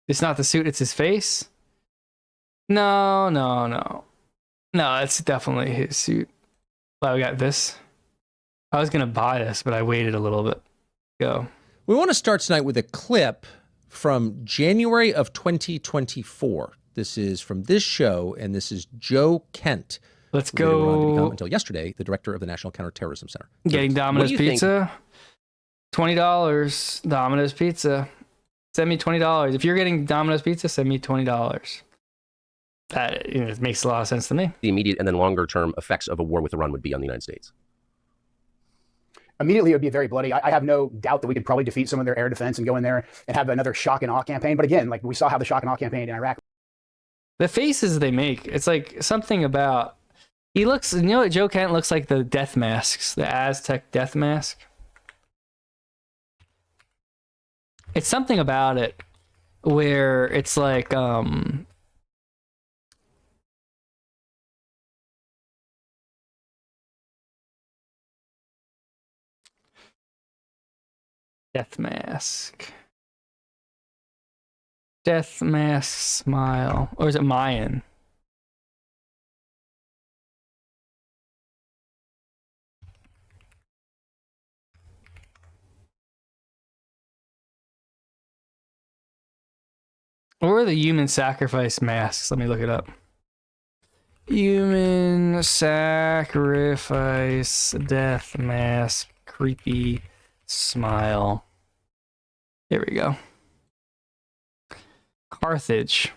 It's not the suit, it's his face. No, no, no. No, it's definitely his suit. Well, we got this. I was gonna buy this, but I waited a little bit. Go. We want to start tonight with a clip from January of 2024. This is from this show, and this is Joe Kent. Let's who went on to go. become, until yesterday, the director of the National Counterterrorism Center. Getting Domino's Pizza. $20. Domino's Pizza. Send me $20. If you're getting Domino's Pizza, send me $20. That it makes a lot of sense to me. The immediate and then longer term effects of a war with Iran would be on the United States? Immediately, it would be very bloody. I have no doubt that we could probably defeat some of their air defense and go in there and have another shock and awe campaign. But again, like we saw how the shock and awe campaign in Iraq. The faces they make, it's like something about. He looks, you know what Joe Kent looks like? The death masks, the Aztec death mask. It's something about it where it's like, death mask. Death mask smile. Or is it Mayan? Or the human sacrifice masks? Let me look it up. Human sacrifice death mask creepy smile. Here we go. Carthage.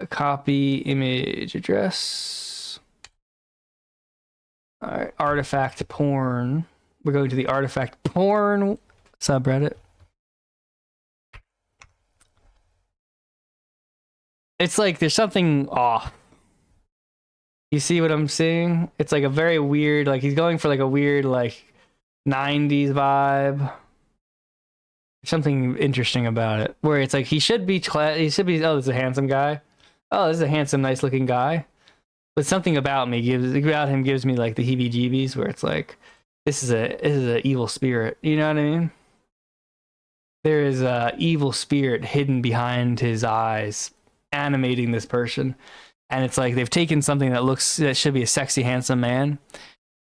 A copy image address. All right, artifact porn. We're going to the artifact porn subreddit. It's like there's something off. You see what I'm seeing? It's like a very weird, like he's going for like a weird like 90s vibe. There's something interesting about it where it's like he should be oh, this is a handsome guy. Oh, this is a handsome, nice looking guy. But something about him gives me like the heebie-jeebies where it's like this is a evil spirit. You know what I mean? There is a evil spirit hidden behind his eyes, animating this person, and it's like they've taken something that should be a sexy, handsome man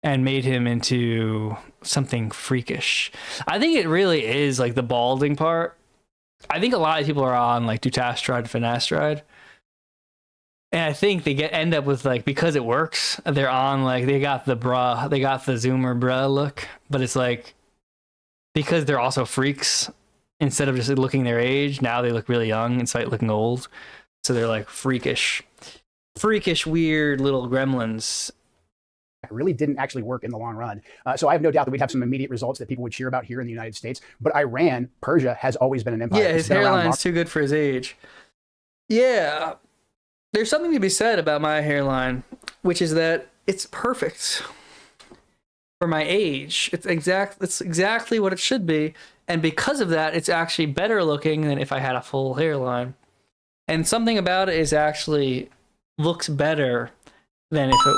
and made him into something freakish. I think it really is like the balding part. I think a lot of people are on like dutasteride, finasteride. And I think they end up with like, because it works, they're on like, they got the Zoomer bruh look, but it's like, because they're also freaks, instead of just looking their age, now they look really young instead of looking old. So they're like freakish, weird little gremlins. It really didn't actually work in the long run. So I have no doubt that we'd have some immediate results that people would cheer about here in the United States. But Iran, Persia has always been an empire. Yeah, his hairline's too good for his age. Yeah. There's something to be said about my hairline, which is that it's perfect for my age. It's exactly what it should be. And because of that, it's actually better looking than if I had a full hairline. And something about it is actually looks better than if it,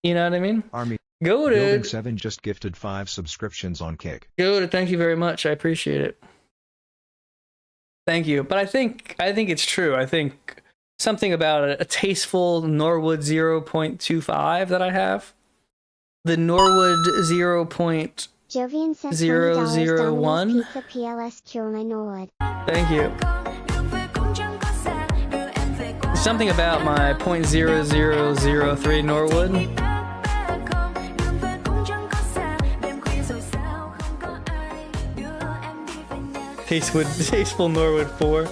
you know what I mean? Army Go Building to 7 just gifted 5 subscriptions on Kick. Go to, thank you very much. I appreciate it. Thank you. But I think it's true. I think something about a tasteful Norwood 0.25 that I have. The Norwood 0.001. Jovian says $20 Pizza PLS cure my Norwood. Thank you. Something about my .0003 Norwood. Tasteful Norwood 4.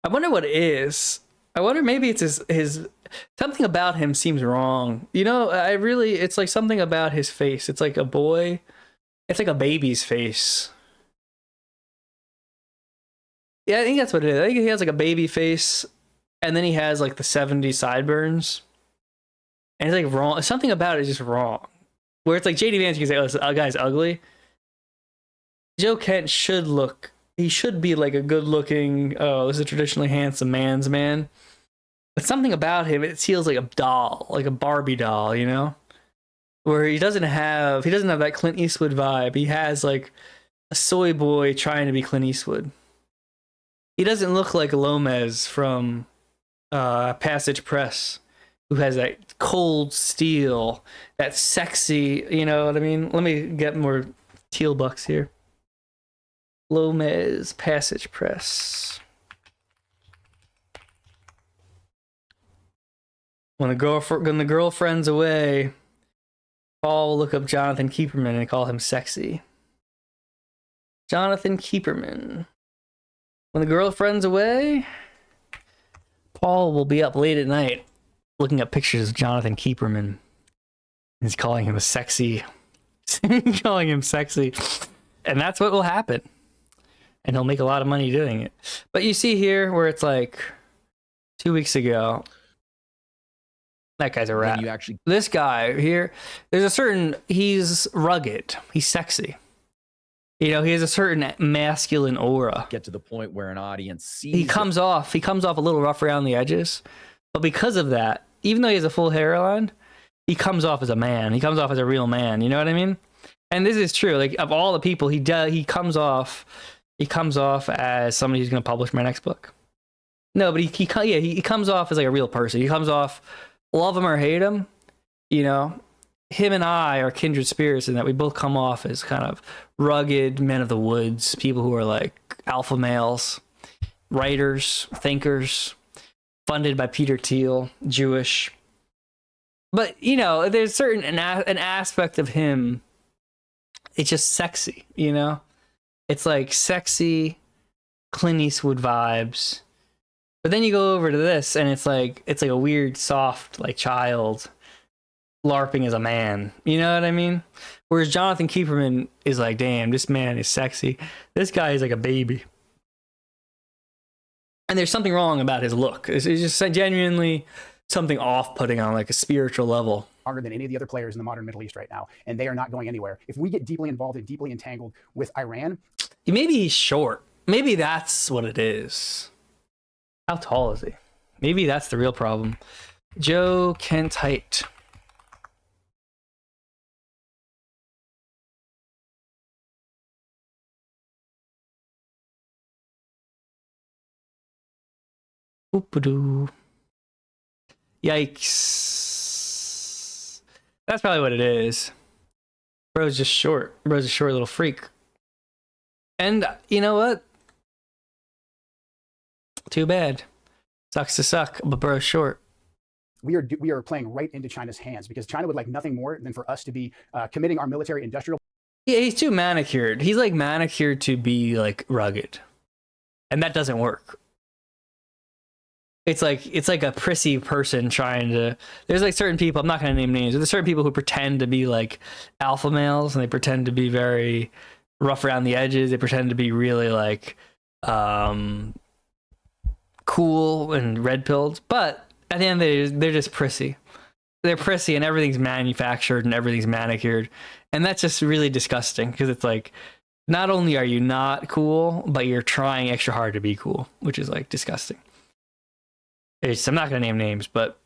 I wonder what it is. I wonder maybe it's his something about him seems wrong. You know, it's like something about his face. It's like a boy. It's like a baby's face. Yeah, I think that's what it is. I think he has like a baby face, and then he has like the 70s sideburns. And it's like wrong. Something about it is just wrong. Where it's like JD Vance, you can say, oh, this guy's ugly. Joe Kent should look he should be like a good looking, oh, this is a traditionally handsome man's man. But something about him, it feels like a doll, like a Barbie doll, you know? Where he doesn't have that Clint Eastwood vibe. He has like a soy boy trying to be Clint Eastwood. He doesn't look like Lomez from Passage Press, who has that cold steel, that sexy, you know what I mean? Let me get more teal bucks here. Lomez, Passage Press. When the girlfriend's away, Paul will look up Jonathan Keeperman and call him sexy. Jonathan Keeperman. When the girlfriend's away, Paul will be up late at night looking up pictures of Jonathan Keeperman. He's calling him a sexy. Calling him sexy. And that's what will happen. And he'll make a lot of money doing it. But you see here where it's like 2 weeks ago. That guy's a rat. This guy here, he's rugged. He's sexy. You know, he has a certain masculine aura. Get to the point where an audience sees he comes off a little rough around the edges. But because of that, even though he has a full hairline, he comes off as a man. He comes off as a real man. You know what I mean? And this is true. Like, of all the people, he comes off as somebody who's going to publish my next book. No, but he comes off as like a real person. He comes off, love him or hate him, you know, him and I are kindred spirits in that we both come off as kind of rugged men of the woods, people who are like alpha males, writers, thinkers, funded by Peter Thiel, Jewish. But, you know, there's an aspect of him, it's just sexy, you know? It's like sexy Clint Eastwood vibes. But then you go over to this and it's like a weird, soft, like child LARPing as a man. You know what I mean? Whereas Jonathan Keeperman is like, damn, this man is sexy. This guy is like a baby. And there's something wrong about his look. It's just genuinely something off-putting on like a spiritual level. Stronger than any of the other players in the modern Middle East right now, and they are not going anywhere. If we get deeply involved and deeply entangled with Iran, maybe he's short. Maybe that's what it is. How tall is he? Maybe that's the real problem. Joe Kent height. Oop-a-doo. Yikes. That's probably what it is. Bro's just short. Bro's a short little freak. And you know what? Too bad. Sucks to suck, but bro's short. we are playing right into China's hands, because China would like nothing more than for us to be committing our military industrial. Yeah, he's too manicured. He's like manicured to be like rugged. And that doesn't work. It's like a prissy person trying to, there's like certain people, I'm not going to name names, but there's certain people who pretend to be like alpha males, and they pretend to be very rough around the edges. They pretend to be really like cool and red pilled, but at the end of the day, they're just prissy. They're prissy, and everything's manufactured and everything's manicured. And that's just really disgusting, because it's like, not only are you not cool, but you're trying extra hard to be cool, which is like disgusting. I'm not going to name names, but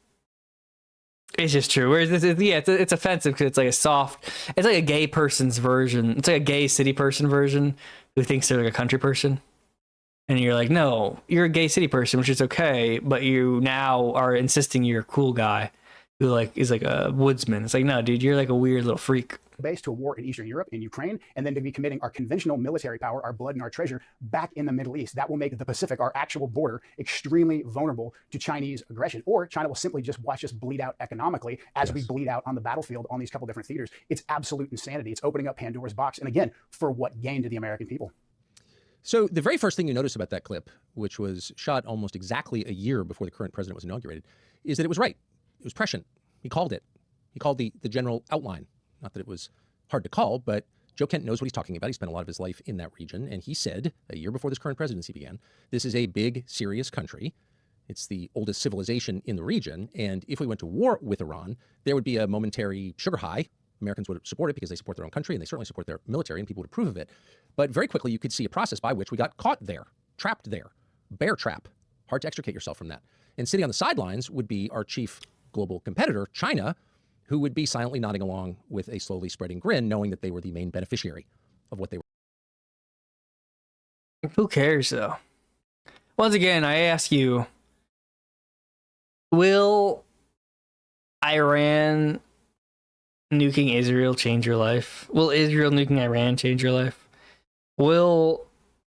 it's just true. Whereas this is, yeah, it's offensive because it's like a soft, it's like a gay person's version. It's like a gay city person version who thinks they're like a country person. And you're like, no, you're a gay city person, which is okay, but you now are insisting you're a cool guy who like is like a woodsman. It's like, no, dude, you're like a weird little freak. Base to a war in Eastern Europe, in Ukraine, and then to be committing our conventional military power, our blood and our treasure back in the Middle East. That will make the Pacific, our actual border, extremely vulnerable to Chinese aggression. Or China will simply just watch us bleed out economically as we bleed out on the battlefield on these couple different theaters. It's absolute insanity. It's opening up Pandora's box. And again, for what gain to the American people? So the very first thing you notice about that clip, which was shot almost exactly a year before the current president was inaugurated, is that it was right. It was prescient. He called it. He called the general outline. Not that it was hard to call, but Joe Kent knows what he's talking about. He spent a lot of his life in that region. And he said, a year before this current presidency began, this is a big, serious country. It's the oldest civilization in the region. And if we went to war with Iran, there would be a momentary sugar high Americans would support it because they support their own country and they certainly support their military and people would approve of it. But very quickly, you could see a process by which we got caught there, trapped there, bear trap. Hard to extricate yourself from that. And sitting on the sidelines would be our chief global competitor, China, who would be silently nodding along with a slowly spreading grin, knowing that they were the main beneficiary of what they were. Who cares, though? Once again, I ask you, will Iran nuking Israel change your life? Will Israel nuking Iran change your life? Will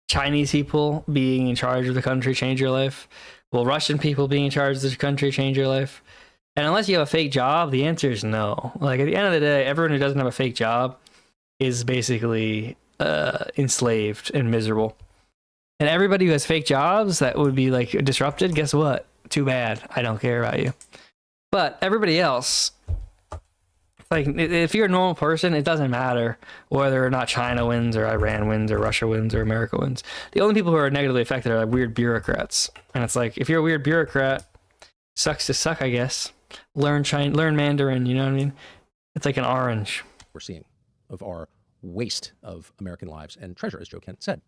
Chinese people being in charge of the country change your life? Will Russian people being in charge of the country change your life? And unless you have a fake job, the answer is no. Like, at the end of the day, everyone who doesn't have a fake job is basically enslaved and miserable. And everybody who has fake jobs that would be like disrupted, guess what? Too bad. I don't care about you. But everybody else, like, if you're a normal person, it doesn't matter whether or not China wins or Iran wins or Russia wins or America wins. The only people who are negatively affected are like weird bureaucrats. And it's like, if you're a weird bureaucrat, sucks to suck, I guess. Learn Mandarin, you know what I mean? It's like an orange. We're seeing of our waste of American lives and treasure, as Joe Kent said.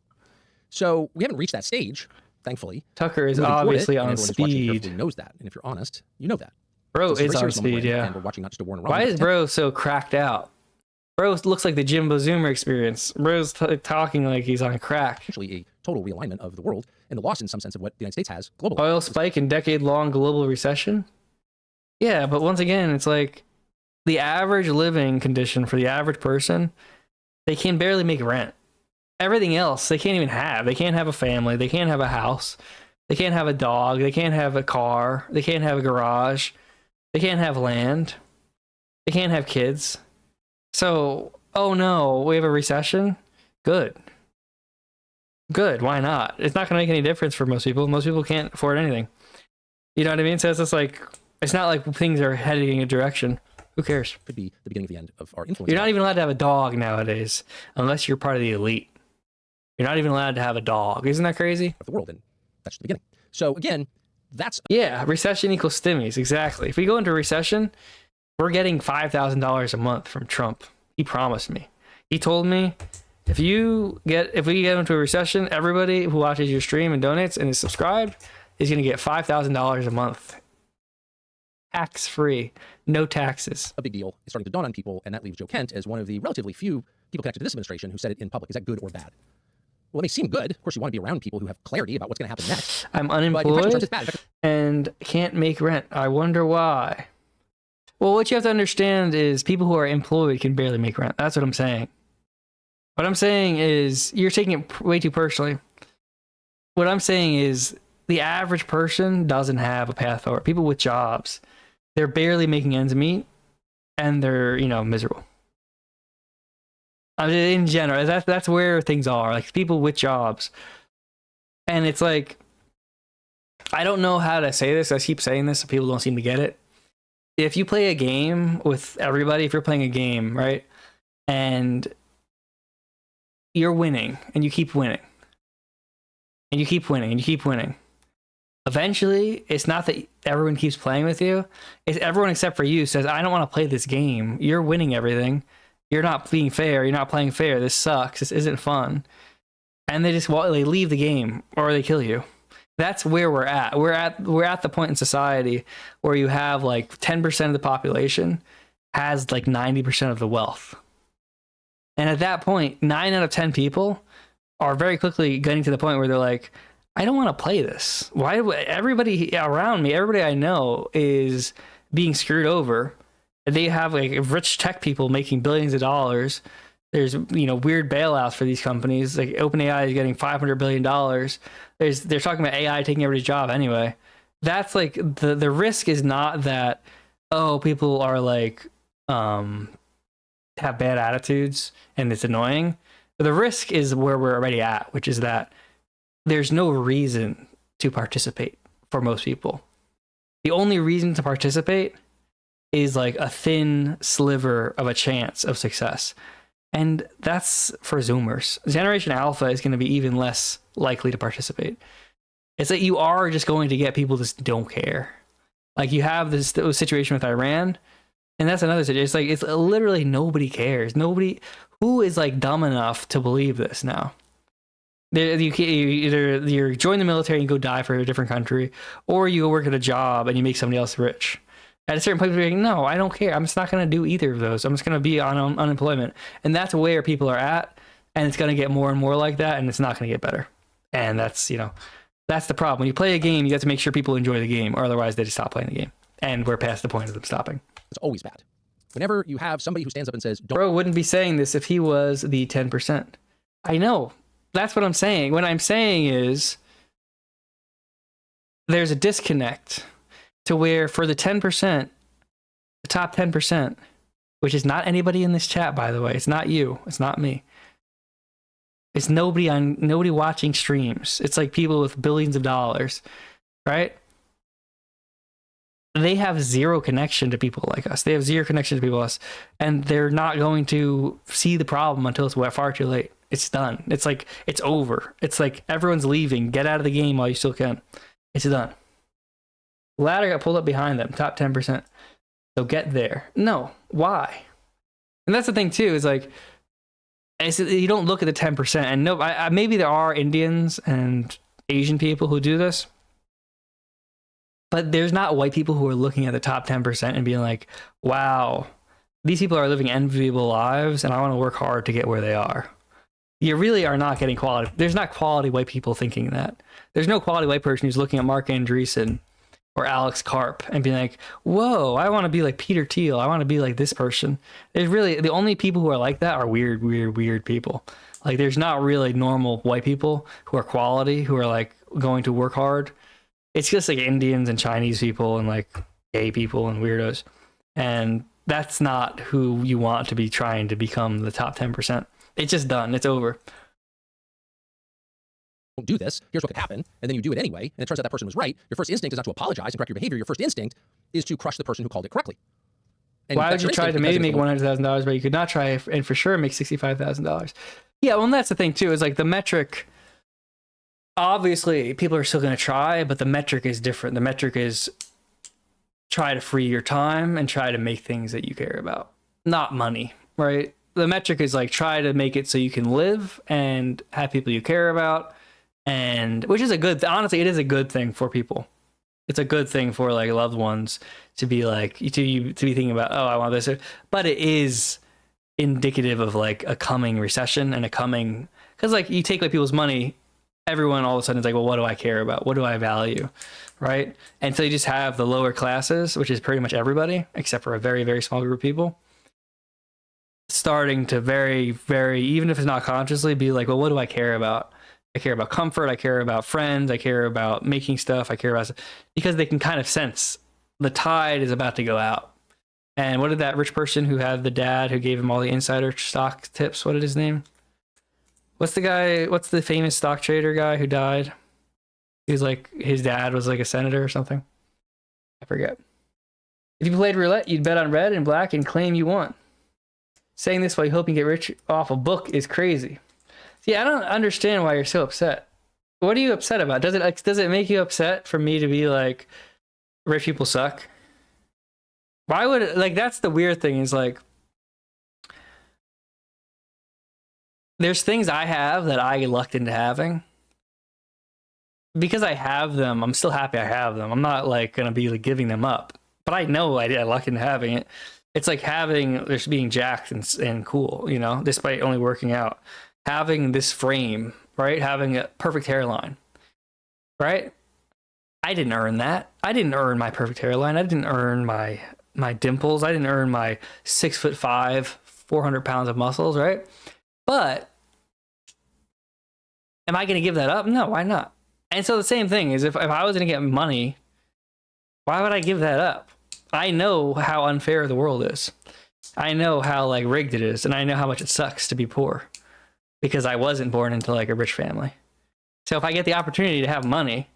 So we haven't reached that stage, thankfully. Tucker is Moving toward obviously it, and on everyone who's watching speed. carefully knows that. And if you're honest, you know that. Bro So it's a is very on serious moment we're speed, in, yeah. And we're watching not just a war in Iran. Why but is a bro so cracked out? Bro looks like the Jimbo Zoomer experience. Bro's talking like he's on crack. potentially a total realignment of the world and the loss in some sense of what the United States has globally. Oil spike and decade-long global recession? Yeah, but once again, it's like the average living condition for the average person, they can barely make rent. Everything else, they can't even have. They can't have a family. They can't have a house. They can't have a dog. They can't have a car. They can't have a garage. They can't have land. They can't have kids. So, oh no, we have a recession? Good. Good, why not? It's not going to make any difference for most people. Most people can't afford anything. You know what I mean? So it's just like, it's not like things are heading in a direction. Who cares? Could be the beginning of the end of our influence. You're not even allowed to have a dog nowadays unless you're part of the elite. You're not even allowed to have a dog. Isn't that crazy? of the world, and that's the beginning. So again, that's Yeah, recession equals stimmies. Exactly. If we go into a recession, we're getting $5,000 a month from Trump. He promised me. He told me, if we get into a recession, everybody who watches your stream and donates and is subscribed is going to get $5,000 a month. Tax free, no taxes. a big deal. It's starting to dawn on people, and that leaves Joe Kent as one of the relatively few people connected to this administration who said it in public. Is that good or bad? Well, it may seem good. Of course, you want to be around people who have clarity about what's going to happen next. I'm But in practical terms, unemployed it's bad. and can't make rent. I wonder why. Well, what you have to understand is people who are employed can barely make rent. That's what I'm saying. What I'm saying is you're taking it way too personally. What I'm saying is the average person doesn't have a path forward. People with jobs, they're barely making ends meet and they're, miserable. I mean, in general, that's where things are. Like people with jobs. And it's like, I don't know how to say this. I keep saying this so people don't seem to get it. If you play a game with everybody, if you're playing a game, right? And you're winning and you keep winning. And you keep winning and you keep winning. Eventually, it's not that everyone keeps playing with you. It's everyone except for you says, I don't want to play this game. You're winning everything. You're not being fair. You're not playing fair. This sucks. This isn't fun. And they leave the game or they kill you. That's where we're at. We're at the point in society where you have like 10% of the population has like 90% of the wealth. And at that point, 9 out of 10 people are very quickly getting to the point where they're like, I don't want to play this. Why? Everybody around me, everybody I know is being screwed over. They have like rich tech people making billions of dollars. There's weird bailouts for these companies. Like OpenAI is getting $500 billion. They're talking about AI taking everybody's job anyway. That's like the risk is not that people are like have bad attitudes and it's annoying. But the risk is where we're already at, which is that there's no reason to participate for most people. The only reason to participate is like a thin sliver of a chance of success. And that's for Zoomers. Generation Alpha is going to be even less likely to participate. It's that you are just going to get people that just don't care. Like you have this situation with Iran, And that's another situation. It's like, it's literally nobody cares. Nobody who is like dumb enough to believe this now. You join the military and go die for a different country, or you go work at a job and you make somebody else rich. At a certain point, you're like, no, I don't care. I'm just not going to do either of those. I'm just going to be on unemployment. And that's where people are at. And it's going to get more and more like that. And it's not going to get better. And that's, that's the problem. When you play a game, you have to make sure people enjoy the game, or otherwise they just stop playing the game. And we're past the point of them stopping. It's always bad. Whenever you have somebody who stands up and says, don't. Bro wouldn't be saying this if he was the 10%. I know. That's what I'm saying. What I'm saying is there's a disconnect to where for the 10%, the top 10%, which is not anybody in this chat, by the way. It's not you. It's not me. It's nobody watching streams. It's like people with billions of dollars, right? They have zero connection to people like us. They have zero connection to people like us, and they're not going to see the problem until it's far too late. It's done. It's like, it's over. It's like everyone's leaving. Get out of the game while you still can. It's done. Ladder got pulled up behind them, top 10%. So get there. No. Why? And that's the thing too, is like, you don't look at the 10%. And no, maybe there are Indians and Asian people who do this, but there's not white people who are looking at the top 10% and being like, wow, these people are living enviable lives and I want to work hard to get where they are. You really are not getting quality. There's not quality white people thinking that. There's no quality white person who's looking at Mark Andreessen or Alex Karp and being like, whoa, I want to be like Peter Thiel. I want to be like this person. There's really, the only people who are like that are weird people. Like, there's not really normal white people who are quality, who are like going to work hard. It's just like Indians and Chinese people and like gay people and weirdos. And that's not who you want to be trying to become the top 10%. It's just done. It's over. Don't do this. Here's what could happen. And then you do it anyway. And it turns out that person was right. Your first instinct is not to apologize and correct your behavior. Your first instinct is to crush the person who called it correctly. And why would you try to maybe make $100,000, but you could not try and for sure make $65,000? Yeah, well, and that's the thing too, is like the metric. Obviously, people are still going to try, but the metric is different. The metric is try to free your time and try to make things that you care about, not money, right? The metric is like try to make it so you can live and have people you care about, and which is a good, honestly, it is a good thing for people. It's a good thing for like loved ones to be like, to be thinking about, oh, I want this, but it is indicative of like a coming recession and a coming, because like you take like people's money, everyone all of a sudden is like, well, what do I care about? What do I value? Right? And so you just have the lower classes, which is pretty much everybody, except for a very, very small group of people, starting to very, even if it's not consciously, be like, well, what do I care about? I care about comfort. I care about friends. I care about making stuff. I care about stuff, because they can kind of sense the tide is about to go out. And what did that rich person who had the dad who gave him all the insider stock tips? What did his name? What's the guy? What's the famous stock trader guy who died? He was like, his dad was like a senator or something. I forget. If you played roulette, you'd bet on red and black and claim you won. Saying this while you hope you get rich off a book is crazy. See, I don't understand why you're so upset. What are you upset about? Does it make you upset for me to be like, rich people suck? Why would, like, that's the weird thing, is like, there's things I have that I lucked into having. Because I have them, I'm still happy I have them. I'm not like gonna be like giving them up. But I know I lucked into having it. It's like having, just being jacked and cool, you know, despite only working out. Having this frame, right? Having a perfect hairline, right? I didn't earn that. I didn't earn my perfect hairline. I didn't earn my dimples. I didn't earn my 6'5", 400 pounds of muscles, right? But am I going to give that up? No, why not? And so the same thing is, if I was going to get money, why would I give that up? I know how unfair the world is. I know how like rigged it is, and I know how much it sucks to be poor, because I wasn't born into like a rich family. So if I get the opportunity to have money,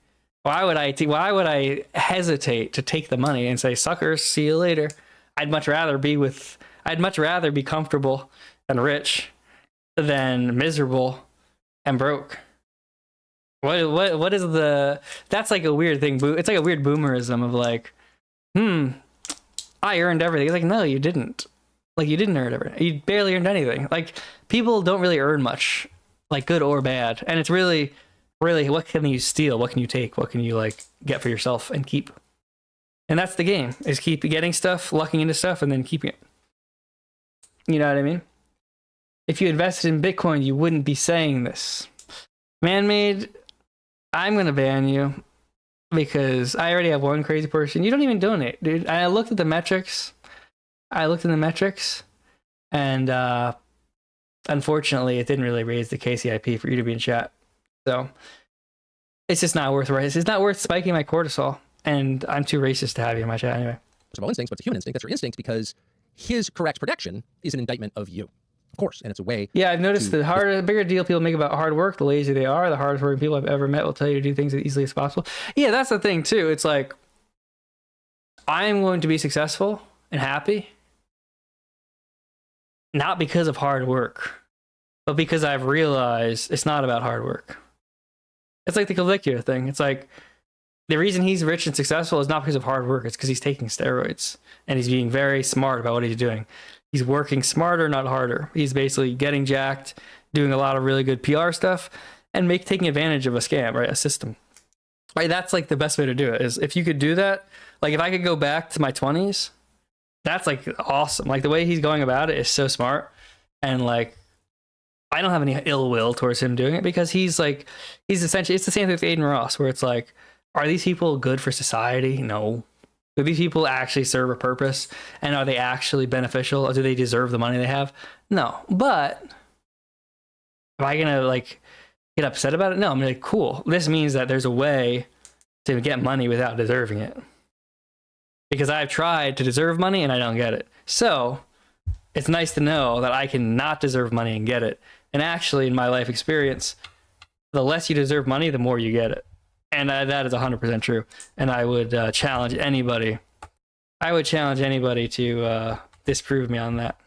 why would I hesitate to take the money and say, suckers, see you later? I'd much rather be comfortable and rich than miserable and broke. What is the, that's like a weird thing. It's like a weird boomerism of like, I earned everything. It's like, no, you didn't. Like, you didn't earn everything. You barely earned anything. Like, people don't really earn much, like good or bad. And it's really, what can you steal? What can you take? What can you like get for yourself and keep? And that's the game, is keep getting stuff, lucking into stuff, and then keeping it. You know what I mean? If you invested in Bitcoin, you wouldn't be saying this. Man-made, I'm going to ban you because I already have one crazy person. You don't even donate, dude. I looked at the metrics. And unfortunately, it didn't really raise the KCIP for you to be in chat. So it's just not worth it. It's not worth spiking my cortisol. And I'm too racist to have you in my chat anyway. Of all instincts, but it's a human instinct. That's your instinct because his correct prediction is an indictment of you. Of course, and it's a way. Yeah, I've noticed the bigger deal people make about hard work, the lazier they are. The hardest working people I've ever met will tell you to do things as easily as possible. Yeah, that's the thing too. It's like, I'm going to be successful and happy, not because of hard work, but because I've realized it's not about hard work. It's like the Caligula thing. It's like, the reason he's rich and successful is not because of hard work. It's because he's taking steroids and he's being very smart about what he's doing. He's working smarter, not harder. He's basically getting jacked, doing a lot of really good PR stuff, and taking advantage of a scam, right? A system. Right? That's like the best way to do it. Is if you could do that, like if I could go back to my 20s, that's like awesome. Like the way he's going about it is so smart. And like, I don't have any ill will towards him doing it because he's essentially, it's the same thing with Aiden Ross, where it's like, are these people good for society? No. Do these people actually serve a purpose? And are they actually beneficial? Or do they deserve the money they have? No. But am I gonna like get upset about it? No. I'm like, cool. This means that there's a way to get money without deserving it. Because I've tried to deserve money and I don't get it. So it's nice to know that I can not deserve money and get it. And actually, in my life experience, the less you deserve money, the more you get it. And that is 100% true. And I would challenge anybody. To disprove me on that.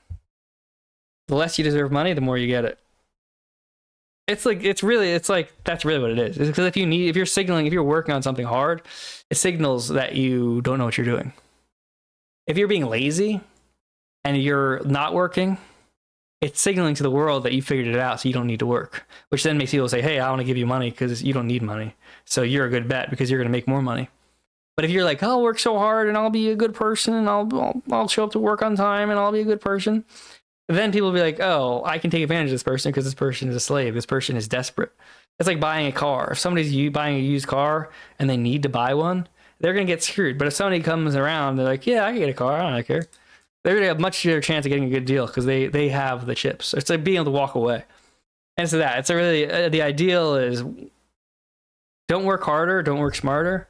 The less you deserve money, the more you get it. That's really what it is. It's because if you're working on something hard, it signals that you don't know what you're doing. If you're being lazy and you're not working, it's signaling to the world that you figured it out, so you don't need to work, which then makes people say, hey, I want to give you money because you don't need money. So you're a good bet because you're going to make more money. But if you're like, I'll work so hard and I'll be a good person and I'll show up to work on time and I'll be a good person, then people will be like, oh, I can take advantage of this person because this person is a slave. This person is desperate. It's like buying a car. If somebody's buying a used car and they need to buy one, they're going to get screwed. But if somebody comes around, they're like, yeah, I can get a car. I don't care. They're going to have much better chance of getting a good deal because they have the chips. It's like being able to walk away. And so it's a really, the ideal is don't work harder, don't work smarter,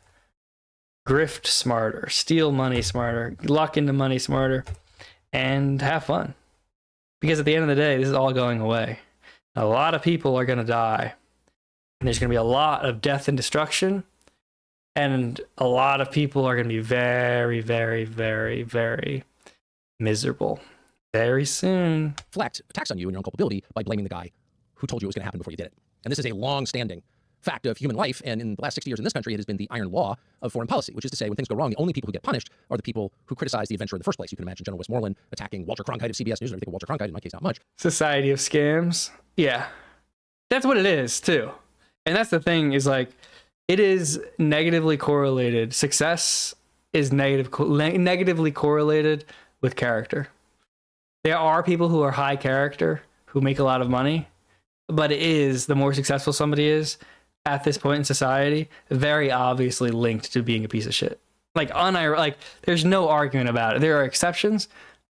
grift smarter, steal money smarter, luck into money smarter, and have fun. Because at the end of the day, this is all going away. A lot of people are going to die. And there's going to be a lot of death and destruction. And a lot of people are going to be very, very, very, very miserable very soon. Reflect attacks on you and your own culpability by blaming the guy who told you it was going to happen before you did it. And this is a long-standing fact of human life. And in the last 60 years in this country, it has been the iron law of foreign policy, which is to say when things go wrong, the only people who get punished are the people who criticize the adventure in the first place. You can imagine General Westmoreland attacking Walter Cronkite of CBS News. And everything Walter Cronkite, in my case, not much. Society of scams. Yeah. That's what it is, too. And that's the thing is like, it is negatively correlated. Success is negatively correlated with character. There are people who are high character, who make a lot of money, but it is, the more successful somebody is at this point in society, very obviously linked to being a piece of shit. Like there's no argument about it. There are exceptions,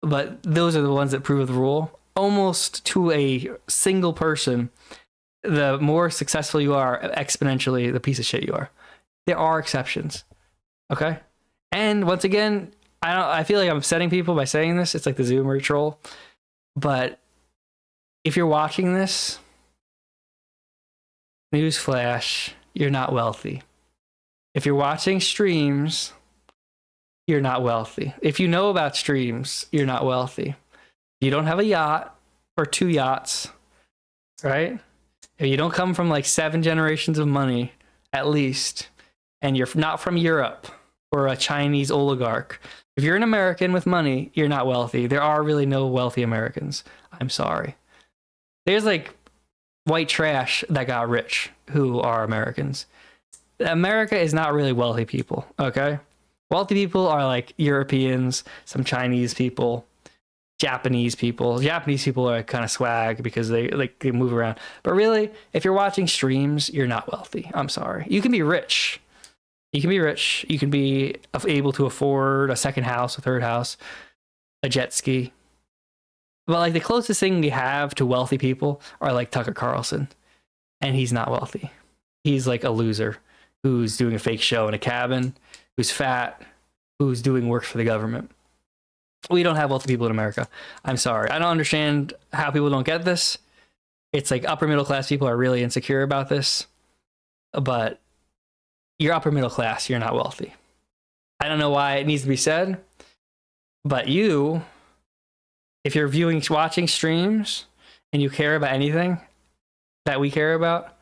but those are the ones that prove the rule. Almost to a single person, the more successful you are, exponentially, the piece of shit you are. There are exceptions. Okay? And once again, I feel like I'm upsetting people by saying this. It's like the Zoomer troll. But if you're watching this, newsflash, you're not wealthy. If you're watching streams, you're not wealthy. If you know about streams, you're not wealthy. You don't have a yacht or 2 yachts, right? If you don't come from like 7 generations of money, at least, and you're not from Europe or a Chinese oligarch. If you're an American with money, you're not wealthy. There are really no wealthy Americans. I'm sorry. There's like white trash that got rich who are Americans. America is not really wealthy people, okay? Wealthy people are like Europeans, some Chinese people, Japanese people. Japanese people are kind of swag because they move around. But really, if you're watching streams, you're not wealthy. I'm sorry. You can be rich. You can be rich. You can be able to afford a second house, a third house, a jet ski. But like the closest thing we have to wealthy people are like Tucker Carlson. And he's not wealthy. He's like a loser who's doing a fake show in a cabin, who's fat, who's doing work for the government. We don't have wealthy people in America. I'm sorry. I don't understand how people don't get this. It's like upper middle class people are really insecure about this. But you're upper middle class. You're not wealthy. I don't know why it needs to be said. But you, if you're watching streams and you care about anything that we care about,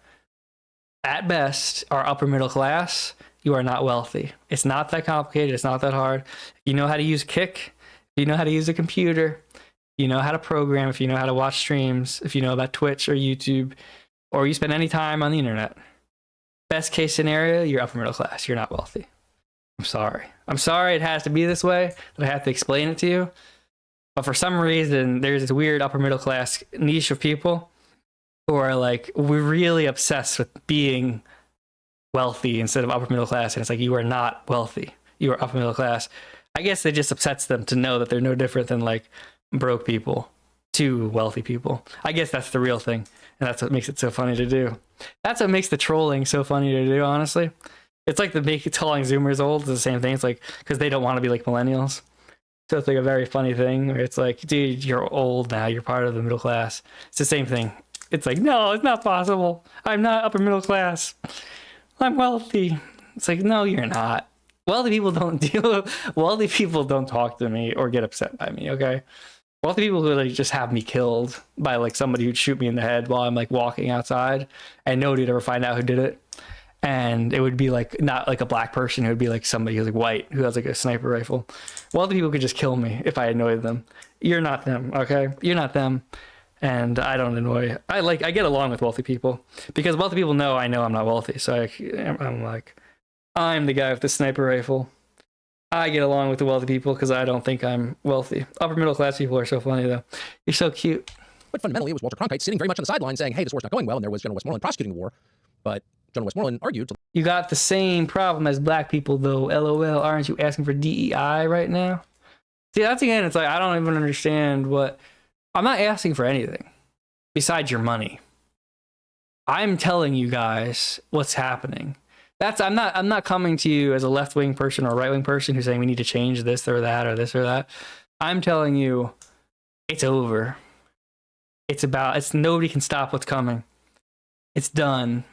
at best, are upper middle class. You are not wealthy. It's not that complicated. It's not that hard. If you know how to use Kick, if you know how to use a computer, if you know how to program, if you know how to watch streams, if you know about Twitch or YouTube, or you spend any time on the internet, best case scenario, you're upper middle class. You're not wealthy. I'm sorry. I'm sorry it has to be this way, that I have to explain it to you. But for some reason, there's this weird upper middle class niche of people who are like, we're really obsessed with being wealthy instead of upper middle class. And it's like, you are not wealthy. You are upper middle class. I guess it just upsets them to know that they're no different than like broke people to wealthy people. I guess that's the real thing. And that's what makes it so funny to do. That's what makes the trolling so funny to do, honestly. It's like the calling Zoomers old. It's the same thing. It's like, because they don't want to be like millennials. So it's like a very funny thing where it's like, dude, you're old now. You're part of the middle class. It's the same thing. It's like, no, it's not possible. I'm not upper middle class. I'm wealthy. It's like, no, you're not. Wealthy people don't talk to me or get upset by me, okay? Wealthy people who like just have me killed by like somebody who'd shoot me in the head while I'm like walking outside, and nobody'd ever find out who did it. And it would be like not like a black person, it would be like somebody who's like white who has like a sniper rifle. Wealthy people could just kill me if I annoyed them. You're not them, okay? You're not them. And I don't annoy. I get along with wealthy people because wealthy people know I know I'm not wealthy. So I'm like, I'm the guy with the sniper rifle. I get along with the wealthy people because I don't think I'm wealthy. Upper middle class people are so funny though. You're so cute. But fundamentally, it was Walter Cronkite sitting very much on the sideline saying, hey, this war's not going well. And there was General Westmoreland prosecuting the war. But General Westmoreland argued. You got the same problem as black people though. LOL, aren't you asking for DEI right now? See, that's again, it's like, I don't even understand what... I'm not asking for anything besides your money. I'm telling you guys what's happening. I'm not coming to you as a left-wing person or a right-wing person who's saying we need to change this or that or this or that. I'm telling you it's over. It's nobody can stop what's coming. It's done.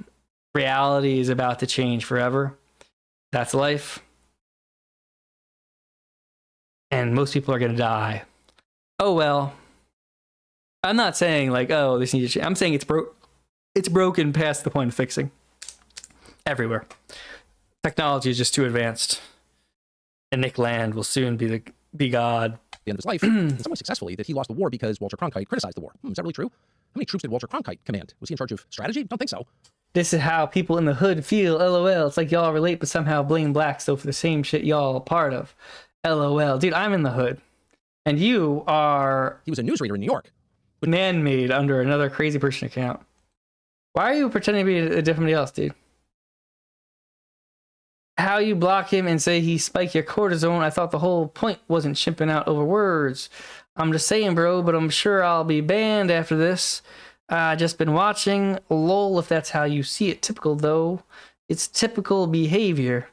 Reality is about to change forever. That's life. And most people are going to die. Oh well. I'm not saying like, oh, this needs to change. I'm saying it's broken past the point of fixing. Everywhere. Technology is just too advanced. And Nick Land will soon be God. At the end of his life, and somewhat successfully, that he lost the war because Walter Cronkite criticized the war. Is that really true? How many troops did Walter Cronkite command? Was he in charge of strategy? Don't think so. This is how people in the hood feel. LOL. It's like y'all relate, but somehow blame blacks though for the same shit y'all are part of. LOL. Dude, I'm in the hood. And you are... He was a newsreader in New York. Man-made under another crazy person account. Why are you pretending to be a different else, dude? How you block him and say he spiked your cortisone, I thought the whole point wasn't chimping out over words. I'm just saying, bro, but I'm sure I'll be banned after this. Just been watching. Lol, if that's how you see it. Typical, though. It's typical behavior.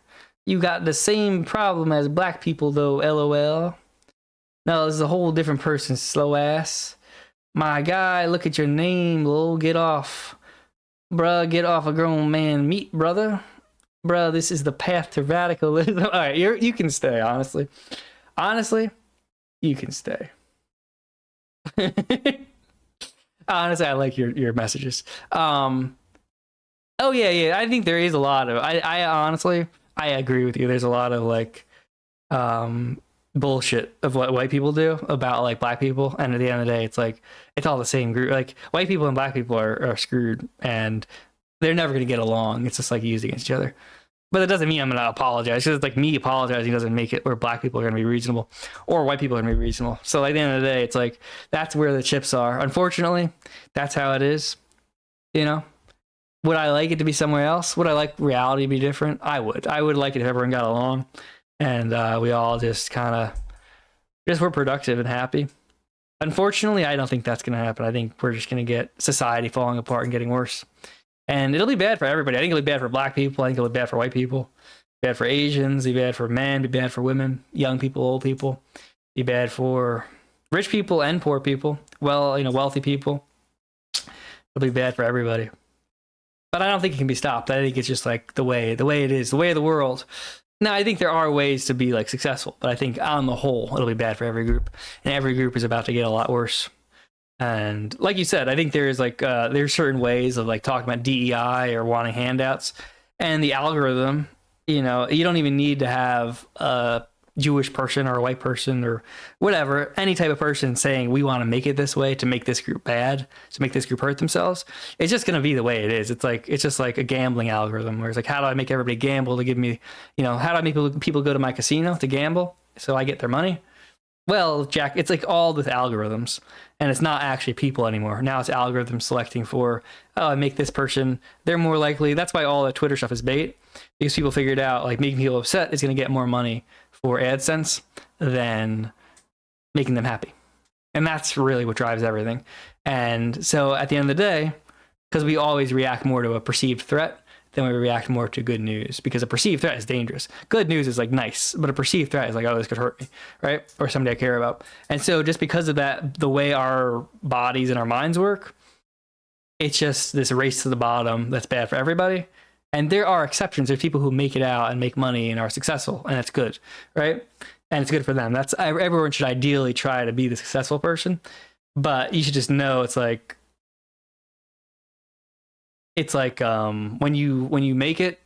You got the same problem as black people, though, LOL. No, this is a whole different person, slow ass. My guy, look at your name, lol, get off. Bruh, get off a grown man meat, brother. Bruh, this is the path to radicalism. All right, you can stay, honestly. Honestly, you can stay. Honestly, I like your messages. Oh, yeah, I think there is a lot of... I honestly, I agree with you. There's a lot of like bullshit of what white people do about like black people, and at the end of the day, it's like it's all the same group. Like white people and black people are screwed, and they're never gonna get along. It's just like used against each other. But that doesn't mean I'm gonna apologize. Because it's like me apologizing doesn't make it where black people are gonna be reasonable, or white people are gonna be reasonable. So at the end of the day, it's like that's where the chips are. Unfortunately, that's how it is. You know, would I like it to be somewhere else? Would I like reality to be different? I would. I would like it if everyone got along, and we all just kind of just were productive and happy. Unfortunately, I don't think that's gonna happen. I think we're just gonna get society falling apart and getting worse. And it'll be bad for everybody. I think it'll be bad for black people. I think it'll be bad for white people. Bad for Asians. Be bad for men. Be bad for women. Young people, old people. Be bad for rich people and poor people. Well, wealthy people. It'll be bad for everybody. But I don't think it can be stopped. I think it's just like the way it is, the way of the world. Now, I think there are ways to be like successful, but I think on the whole, it'll be bad for every group, and every group is about to get a lot worse. And like you said, I think there's like there's certain ways of like talking about DEI or wanting handouts, and the algorithm. You don't even need to have a Jewish person or a white person or whatever, any type of person saying we want to make it this way to make this group bad, to make this group hurt themselves. It's just going to be the way it is. It's just like a gambling algorithm where it's like, how do I make everybody gamble to give me, how do I make people go to my casino to gamble so I get their money? Well, Jack, it's like all with algorithms, and it's not actually people anymore. Now it's algorithms selecting for, I make this person, they're more likely. That's why all the Twitter stuff is bait, because people figured out like making people upset is going to get more money for AdSense than making them happy. And that's really what drives everything. And so at the end of the day, because we always react more to a perceived threat, then we react more to good news, because a perceived threat is dangerous. Good news is like nice, but a perceived threat is like, oh, this could hurt me, right? Or somebody I care about. And so just because of that, the way our bodies and our minds work, it's just this race to the bottom that's bad for everybody. And there are exceptions. There's people who make it out and make money and are successful, and that's good, right? And it's good for them. Everyone should ideally try to be the successful person, but you should just know it's like when you make it,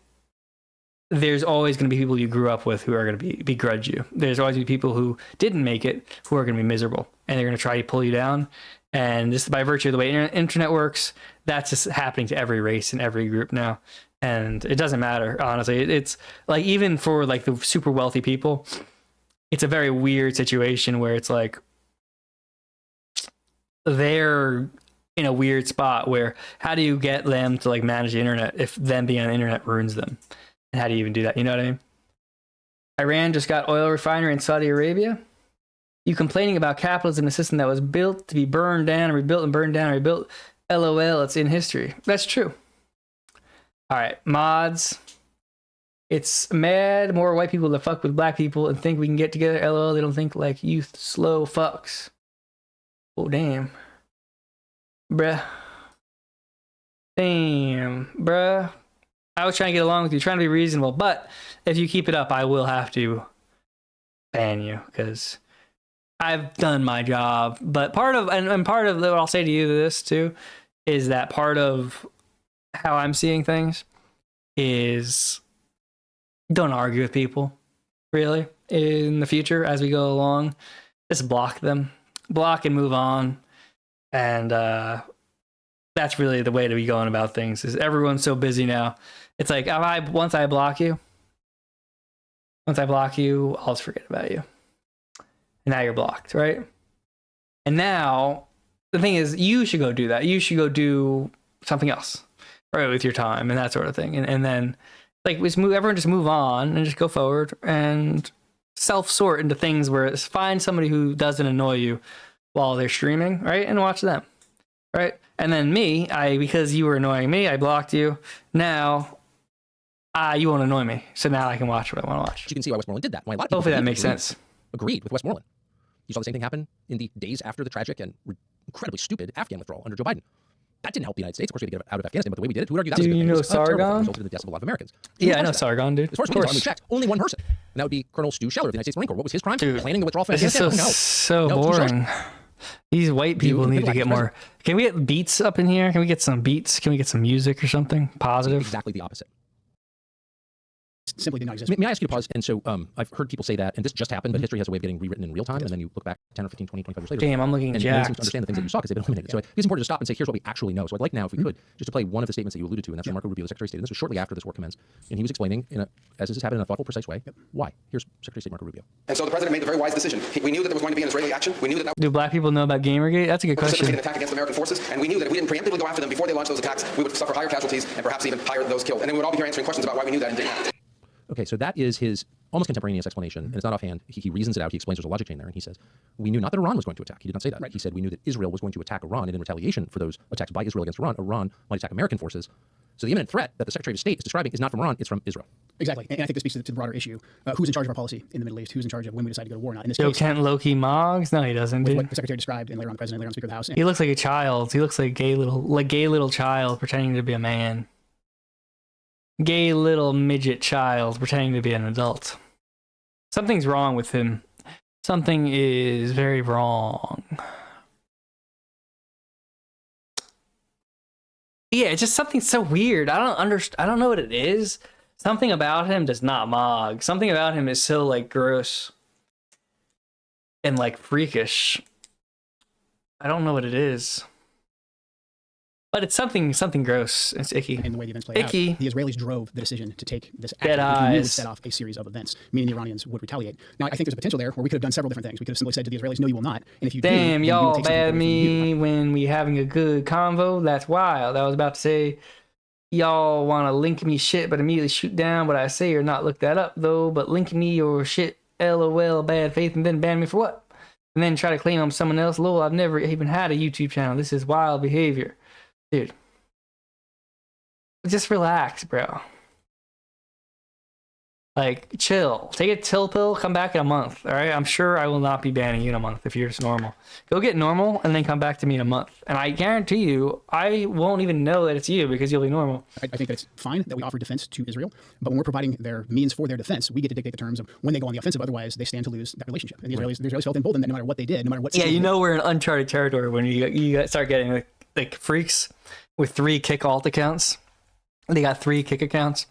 there's always going to be people you grew up with who are going to begrudge you. There's always going to be people who didn't make it who are going to be miserable, and they're going to try to pull you down. And just by virtue of the way internet works, that's just happening to every race and every group now. And it doesn't matter, honestly. It's like, even for like the super wealthy people, it's a very weird situation where it's like they're in a weird spot where how do you get them to like manage the internet if them being on the internet ruins them? And how do you even do that? You know what I mean? Iran just got oil refinery in Saudi Arabia. You complaining about capitalism, a system that was built to be burned down and rebuilt and burned down and rebuilt. LOL, it's in history. That's true. All right, mods. It's mad more white people that fuck with black people and think we can get together. LOL, they don't think like youth slow fucks. Oh, damn. Bruh. Damn, bruh. I was trying to get along with you, trying to be reasonable, but if you keep it up, I will have to ban you, because I've done my job. But part of what I'll say to you this too is that part of how I'm seeing things is don't argue with people, really, in the future as we go along. Just block them. Block and move on. And that's really the way to be going about things, is everyone's so busy now. It's like, once I block you, I'll just forget about you. And now you're blocked, right? And now the thing is, you should go do that. You should go do something else, right, with your time and that sort of thing. And then like everyone just move on and just go forward and self-sort into things where it's find somebody who doesn't annoy you while they're streaming, right? And watch them, right? And then me, because you were annoying me, I blocked you. Now, you won't annoy me. So now I can watch what I want to watch. You can see why Westmoreland did that. Why a lot of people Hopefully that makes sense. Agreed with Westmoreland. You saw the same thing happen in the days after the tragic and incredibly stupid Afghan withdrawal under Joe Biden. That didn't help the United States. Of course, we had to get out of Afghanistan, but the way we did it, who would argue that was a good thing? Do you know Sargon? Sargon? Resulted in the deaths of a lot of Americans. Yeah, I know Sargon, dude. As far as we can tell, we checked only one person, and that would be Colonel Stu Scheller of the United States Marine Corps. What was his crime? Dude, Planning the withdrawal from this Afghanistan? is so boring. These white people need to get more. Can we get beats up in here? Can we get some beats? Can we get some music or something positive? Exactly the opposite. simply did not exist. May I ask you to pause? And so I've heard people say that, and this just happened, but history has a way of getting rewritten in real time, and then you look back 10 or 15, 20, 25 years later. Damn, I'm looking and no one jacked. seems to understand the things that you saw because they've been eliminated. So it's important to stop and say, here's what we actually know. So I'd like now, if we could, just to play one of the statements that you alluded to, and that's from Marco Rubio, the Secretary of State. And this was shortly after this war commenced. And he was explaining, as this has happened in a thoughtful, precise way, why. Here's Secretary of State Marco Rubio. And so the president made the very wise decision. We knew that there was going to be an Israeli action. We knew that Do black people know about Gamergate? That's a good precipitated question. an attack against American forces, and we knew that if we didn't preemptively go after them before they launched those attacks, we would suffer higher casualties and perhaps even higher those killed. And then we would all be here answering questions about why we knew that and didn't act. Okay, so that is his almost contemporaneous explanation, and it's not offhand. He reasons it out. He explains there's a logic chain there, and he says, we knew not that Iran was going to attack. He did not say that. Right. He said we knew that Israel was going to attack Iran, and in retaliation for those attacks by Israel against Iran, Iran might attack American forces. So the imminent threat that the Secretary of State is describing is not from Iran, it's from Israel. Exactly. And I think this speaks to the broader issue. Who's in charge of our policy in the Middle East? Who's in charge of when we decide to go to war or not? In this Joe case, Kent Loki Moggs? No, he doesn't, with dude. what the Secretary described, and later on the President, later on Speaker of the House. He looks like a child. He looks like gay little child pretending to be a man. Gay little midget child pretending to be an adult. Something's wrong with him. Something is very wrong. Yeah, it's just something so weird. I don't know what it is. Something about him does not mog. Something about him is so like gross and like freakish. I don't know what it is. But it's something gross. It's icky. And the way the events played out, Icky. the Israelis drove the decision to take this Dead action, which we knew would eyes. set off a series of events, meaning the Iranians would retaliate. Now, I think there's a potential there where we could have done several different things. We could have simply said to the Israelis, no, you will not. And if you do, Damn, then we will y'all take something bad away from me you. when we having a good convo. That's wild. I was about to say, y'all want to link me shit, but immediately shoot down what I say or not look that up, though. But link me your shit, LOL, bad faith, and then ban me for what? And then try to claim I'm someone else. Lol, I've never even had a YouTube channel. This is wild behavior. Dude. Just relax, bro. Like, chill. Take a chill pill, come back in a month, all right? I'm sure I will not be banning you in a month if you're just normal. Go get normal and then come back to me in a month. And I guarantee you, I won't even know that it's you because you'll be normal. I think that it's fine that we offer defense to Israel, but when we're providing their means for their defense, we get to dictate the terms of when they go on the offensive. Otherwise, they stand to lose that relationship. And the Israelis felt emboldened that no matter what they did, no matter what. Yeah, you know we're in uncharted territory when you start getting like freaks with 3 kick alt accounts. They got 3 kick accounts,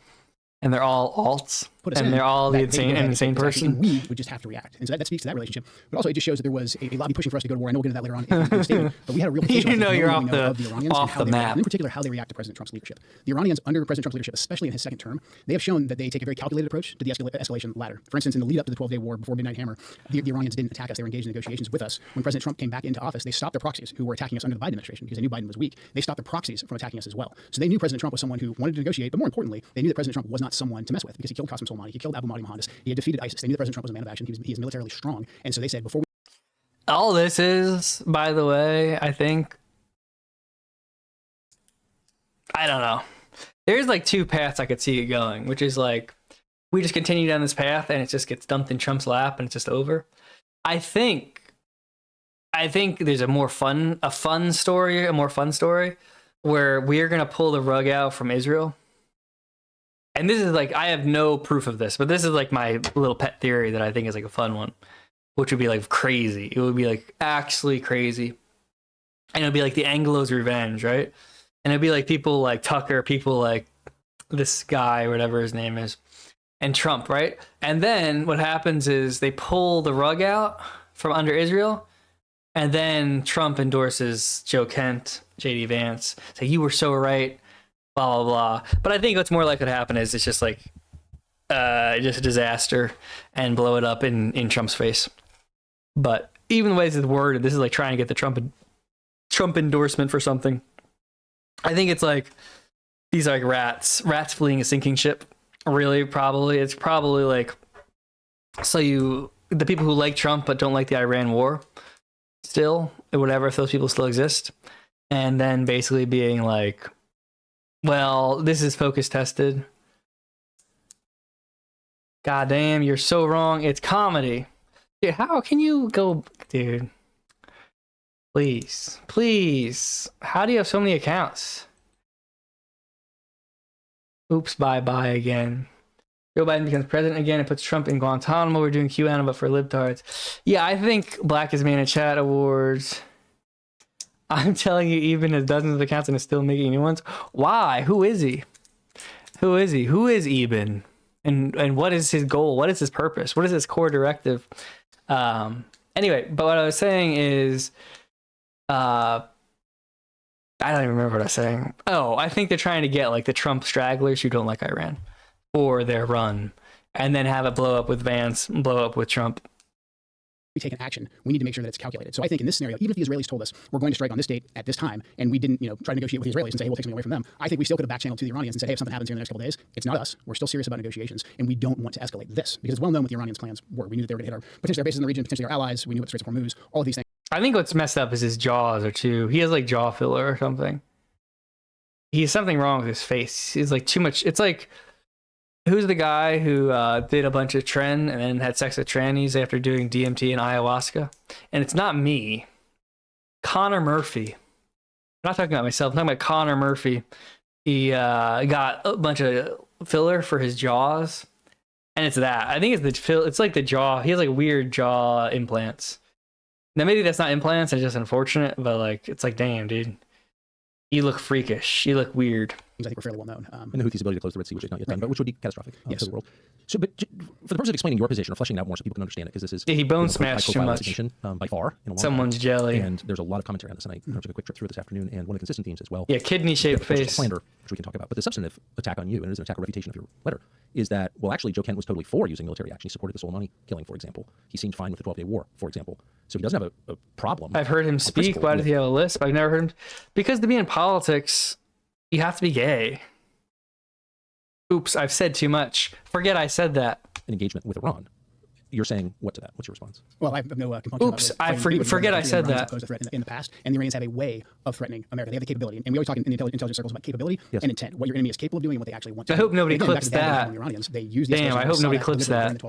and they're all alts, and they're all the insane person. And we would just have to react, and so that speaks to that relationship. But also, it just shows that there was a lobby pushing for us to go to war. I know we'll get into that later on in the statement, but we had a real potential. You're off of the Iranians off and how the they map. react, and in particular, how they react to President Trump's leadership. The Iranians under President Trump's leadership, especially in his second term, they have shown that they take a very calculated approach to the escalation ladder. For instance, in the lead up to the 12-day war before Midnight Hammer, the Iranians didn't attack us; they were engaged in negotiations with us. When President Trump came back into office, they stopped their proxies who were attacking us under the Biden administration because they knew Biden was weak. They stopped the proxies from attacking us as well. So they knew President Trump was someone who wanted to negotiate, but more importantly, they knew that President Trump was not someone to mess with because he killed Qasem Soleimani, he killed Abu Mahdi Mohandas, he had defeated ISIS. They knew that President Trump was a man of action. He is militarily strong, and so they said before we. All this is, by the way, I think, I don't know. There's like 2 paths I could see it going, which is like we just continue down this path and it just gets dumped in Trump's lap and it's just over. I think there's a more fun story where we're gonna pull the rug out from Israel. And this is like, I have no proof of this, but this is like my little pet theory that I think is like a fun one, which would be like crazy. It would be like actually crazy. And it would be like the Anglos' revenge, right? And it'd be like people like Tucker, people like this guy, whatever his name is, and Trump, right? And then what happens is they pull the rug out from under Israel, and then Trump endorses Joe Kent, J.D. Vance, say, you were so right, blah, blah, blah. But I think what's more likely to happen is it's just like just a disaster and blow it up in Trump's face. But even the ways it's worded, this is like trying to get the Trump endorsement for something. I think it's like these are like rats fleeing a sinking ship. Really, probably. It's probably like, so the people who like Trump but don't like the Iran war still, or whatever, if those people still exist. And then basically being like, well, this is focus tested. God damn, you're so wrong. It's comedy. Dude, how can you go, dude? Please. How do you have so many accounts? Oops, bye again. Joe Biden becomes president again and puts Trump in Guantanamo. We're doing QAnon, but for libtards. Yeah, I think Black is Man in Chat Awards. I'm telling you, even has dozens of accounts and is still making new ones. Why? Who is he? Who is Eben? and what is his goal? What is his purpose? What is his core directive? Anyway, but what I was saying is, I don't even remember what I was saying. Oh, I think they're trying to get like the Trump stragglers who don't like Iran for their run, and then have it blow up with Vance, blow up with Trump. We take an action, we need to make sure that it's calculated. So I think in this scenario, even if the Israelis told us we're going to strike on this date at this time, and we didn't, try to negotiate with the Israelis and say, hey, we'll take something away from them, I think we still could have back-channeled to the Iranians and said, hey, if something happens here in the next couple of days, it's not us. We're still serious about negotiations, and we don't want to escalate this, because it's well known what the Iranians' plans were. We knew that they were going to hit potentially our bases in the region, potentially our allies. We knew what the Straits of Hormuz, all of these things. I think what's messed up is his jaws are too. He has like jaw filler or something. He has something wrong with his face. He's like too much. It's like, who's the guy who did a bunch of tren and then had sex with trannies after doing DMT and ayahuasca? And it's not me. Connor Murphy. I'm not talking about myself. I'm talking about Connor Murphy. He got a bunch of filler for his jaws. And it's that. I think it's like the jaw. He has like weird jaw implants. Now maybe that's not implants. It's just unfortunate. But like, it's like, damn, dude. You look freakish. You look weird. I think we're fairly well known. And the Houthis' ability to close the Red Sea, which is not yet done, but which would be catastrophic to the world. So, but for the purpose of explaining your position or fleshing it out more so people can understand it, because this is he bone smashed too much. By far. In a long Someone's time. jelly. And there's a lot of commentary on this, and I took a quick trip through it this afternoon, and one of the consistent themes as well. Yeah, kidney-shaped face. Slander, which we can talk about. But the substantive attack on you, and it is an attack on refutation of your letter, is that, well, actually, Joe Kent was totally for using military action. He supported the Soleimani killing, for example. He seemed fine with the 12-day war, for example. So he doesn't have a problem. I've heard him speak. Why does he have a lisp? I've never heard him. Because to be in politics, you have to be gay. Oops, I've said too much. Forget I said that. An engagement with Iran. You're saying what to that? What's your response? Well, I have no compunction. Oops, I forget I said that. Posed a threat in the past, and the Iranians have a way of threatening America. They have the capability, and we always talk in the intelligence circles about capability and intent. What your enemy is capable of doing and what they actually want to do. I hope nobody clips that. The Iranians, they use the Damn, I hope nobody clips that.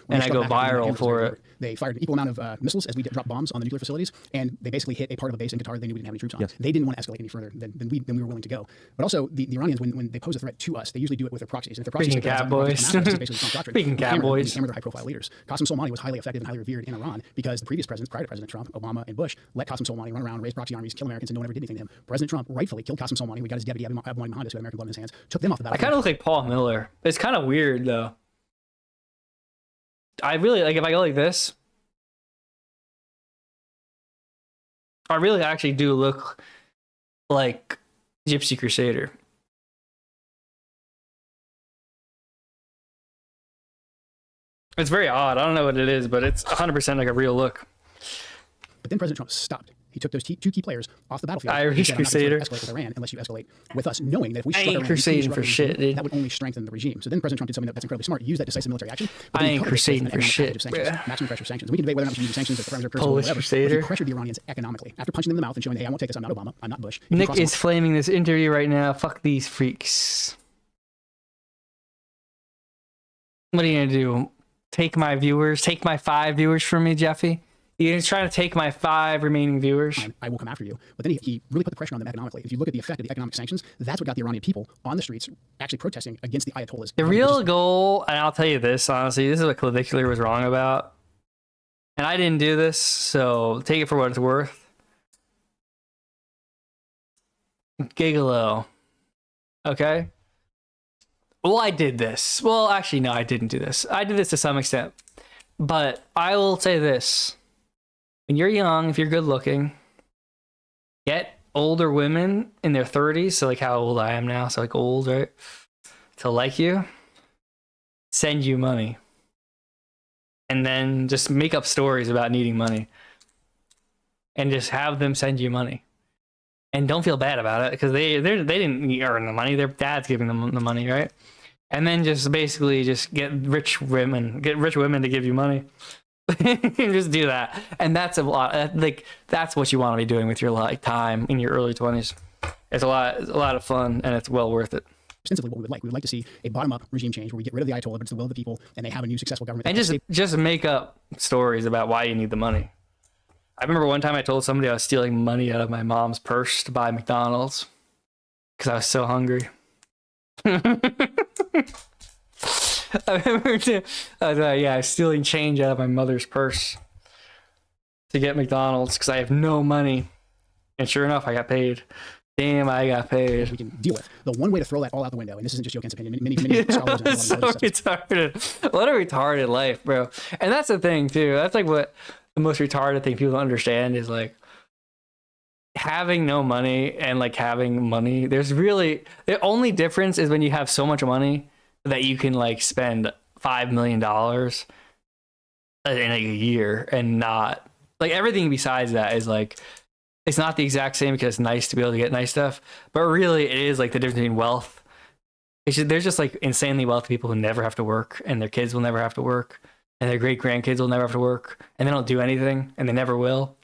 And I go viral for it. They fired an equal amount of missiles as we dropped bombs on the nuclear facilities, and they basically hit a part of a base in Qatar they knew we didn't have any troops on. Yes. They didn't want to escalate any further than we were willing to go. But also, the Iranians, when they pose a threat to us, they usually do it with their proxies. And if their proxies Speaking cat boys. Speaking cat boys. Hammer their high-profile leaders. Qasem Soleimani was highly effective and highly revered in Iran because the previous presidents, prior to President Trump, Obama and Bush, let Qasem Soleimani run around, raise proxy armies, kill Americans, and no one ever did anything to him. President Trump rightfully killed Qasem Soleimani. We got his deputy, Abu Mohammad, who had American blood in his hands, took them off the I battlefield. kind of look like Paul Miller. It's kind of weird, though. I really, like, if I go like this, I really actually do look like Gypsy Crusader. It's very odd. I don't know what it is, but it's 100% like a real look. But then President Trump stopped. He took those two key players off the battlefield. Irish Crusader. Escalate with Iran unless you escalate with us, knowing that if we I struck ain't Iran, crusading for shit, dude. that would only strengthen the regime. So then President Trump did something that's incredibly smart. He used that decisive military action. I ain't crusading for shit. Maximum pressure sanctions. We can debate whether or not we should use sanctions as the parameter of Polish whatever. Crusader. But he pressured the Iranians economically after punching them in the mouth and showing, hey, I won't take this. I'm not Obama. I'm not Bush. Nick is flaming this interview right now. Fuck these freaks. What are you gonna do? Take my viewers? Take my 5 viewers from me, Jeffy? You're trying to take my 5 remaining viewers? I will come after you. But then he really put the pressure on them economically. If you look at the effect of the economic sanctions, that's what got the Iranian people on the streets actually protesting against the Ayatollahs. The real goal, and I'll tell you this, honestly, this is what Clavicular was wrong about. And I didn't do this, so take it for what it's worth. Gigolo. Okay? Well, I did this. Well, actually, no, I didn't do this. I did this to some extent. But I will say this. When you're young, if you're good looking, get older women in their 30s, so like how old I am now, so like old, right? To like you, send you money. And then just make up stories about needing money. And just have them send you money. And don't feel bad about it, because they didn't earn the money. Their dad's giving them the money, right? And then just basically just get rich women to give you money. Just do that. And that's a lot. Like, that's what you want to be doing with your time in your early 20s. It's a lot of fun, and it's well worth it. Extensively what we would like. We would like to see a bottom-up regime change where we get rid of the Ayatollah, but it's the will of the people, and they have a new successful government. And just make up stories about why you need the money. I remember one time I told somebody I was stealing money out of my mom's purse to buy McDonald's because I was so hungry. I remember I was stealing change out of my mother's purse to get McDonald's because I have no money. And sure enough, I got paid. Damn, I got paid. we can deal with. The one way to throw that all out the window, and this isn't just Joe Kent's opinion, many scholars and It's so other studies, retarded. What a retarded life, bro. And that's the thing too. That's like what the most retarded thing people don't understand is like having no money and like having money. There's really the only difference is when you have so much money that you can like spend $5 million in like a year and not like everything besides that is like it's not the exact same because it's nice to be able to get nice stuff, but really it is like the difference between wealth. There's just like insanely wealthy people who never have to work and their kids will never have to work and their great grandkids will never have to work and they don't do anything and they never will.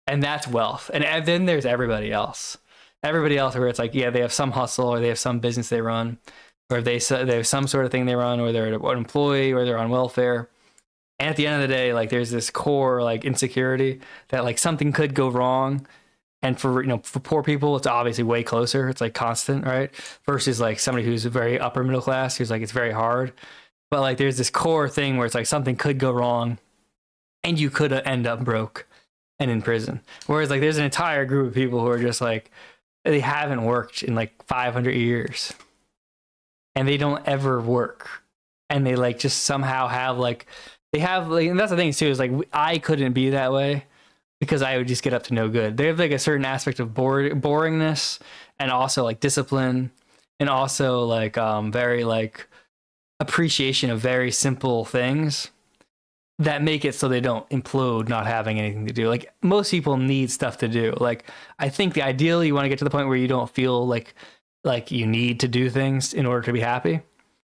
And that's wealth. And then there's everybody else. Everybody else where it's like, yeah, they have some hustle or they have some business they run or they have some sort of thing they run or they're an employee or they're on welfare. And at the end of the day, like there's this core like insecurity that like something could go wrong. And for, for poor people, it's obviously way closer. It's like constant, right? Versus like somebody who's very upper middle class, who's like, it's very hard. But like there's this core thing where it's like something could go wrong and you could end up broke and in prison. Whereas like there's an entire group of people who are just like, they haven't worked in like 500 years and they don't ever work. And they like just somehow have like, they have like, and that's the thing too, is like, I couldn't be that way because I would just get up to no good. They have like a certain aspect of boringness and also like discipline and also like very like appreciation of very simple things that make it so they don't implode not having anything to do. Like most people need stuff to do. Like I think the ideal you want to get to the point where you don't feel like you need to do things in order to be happy.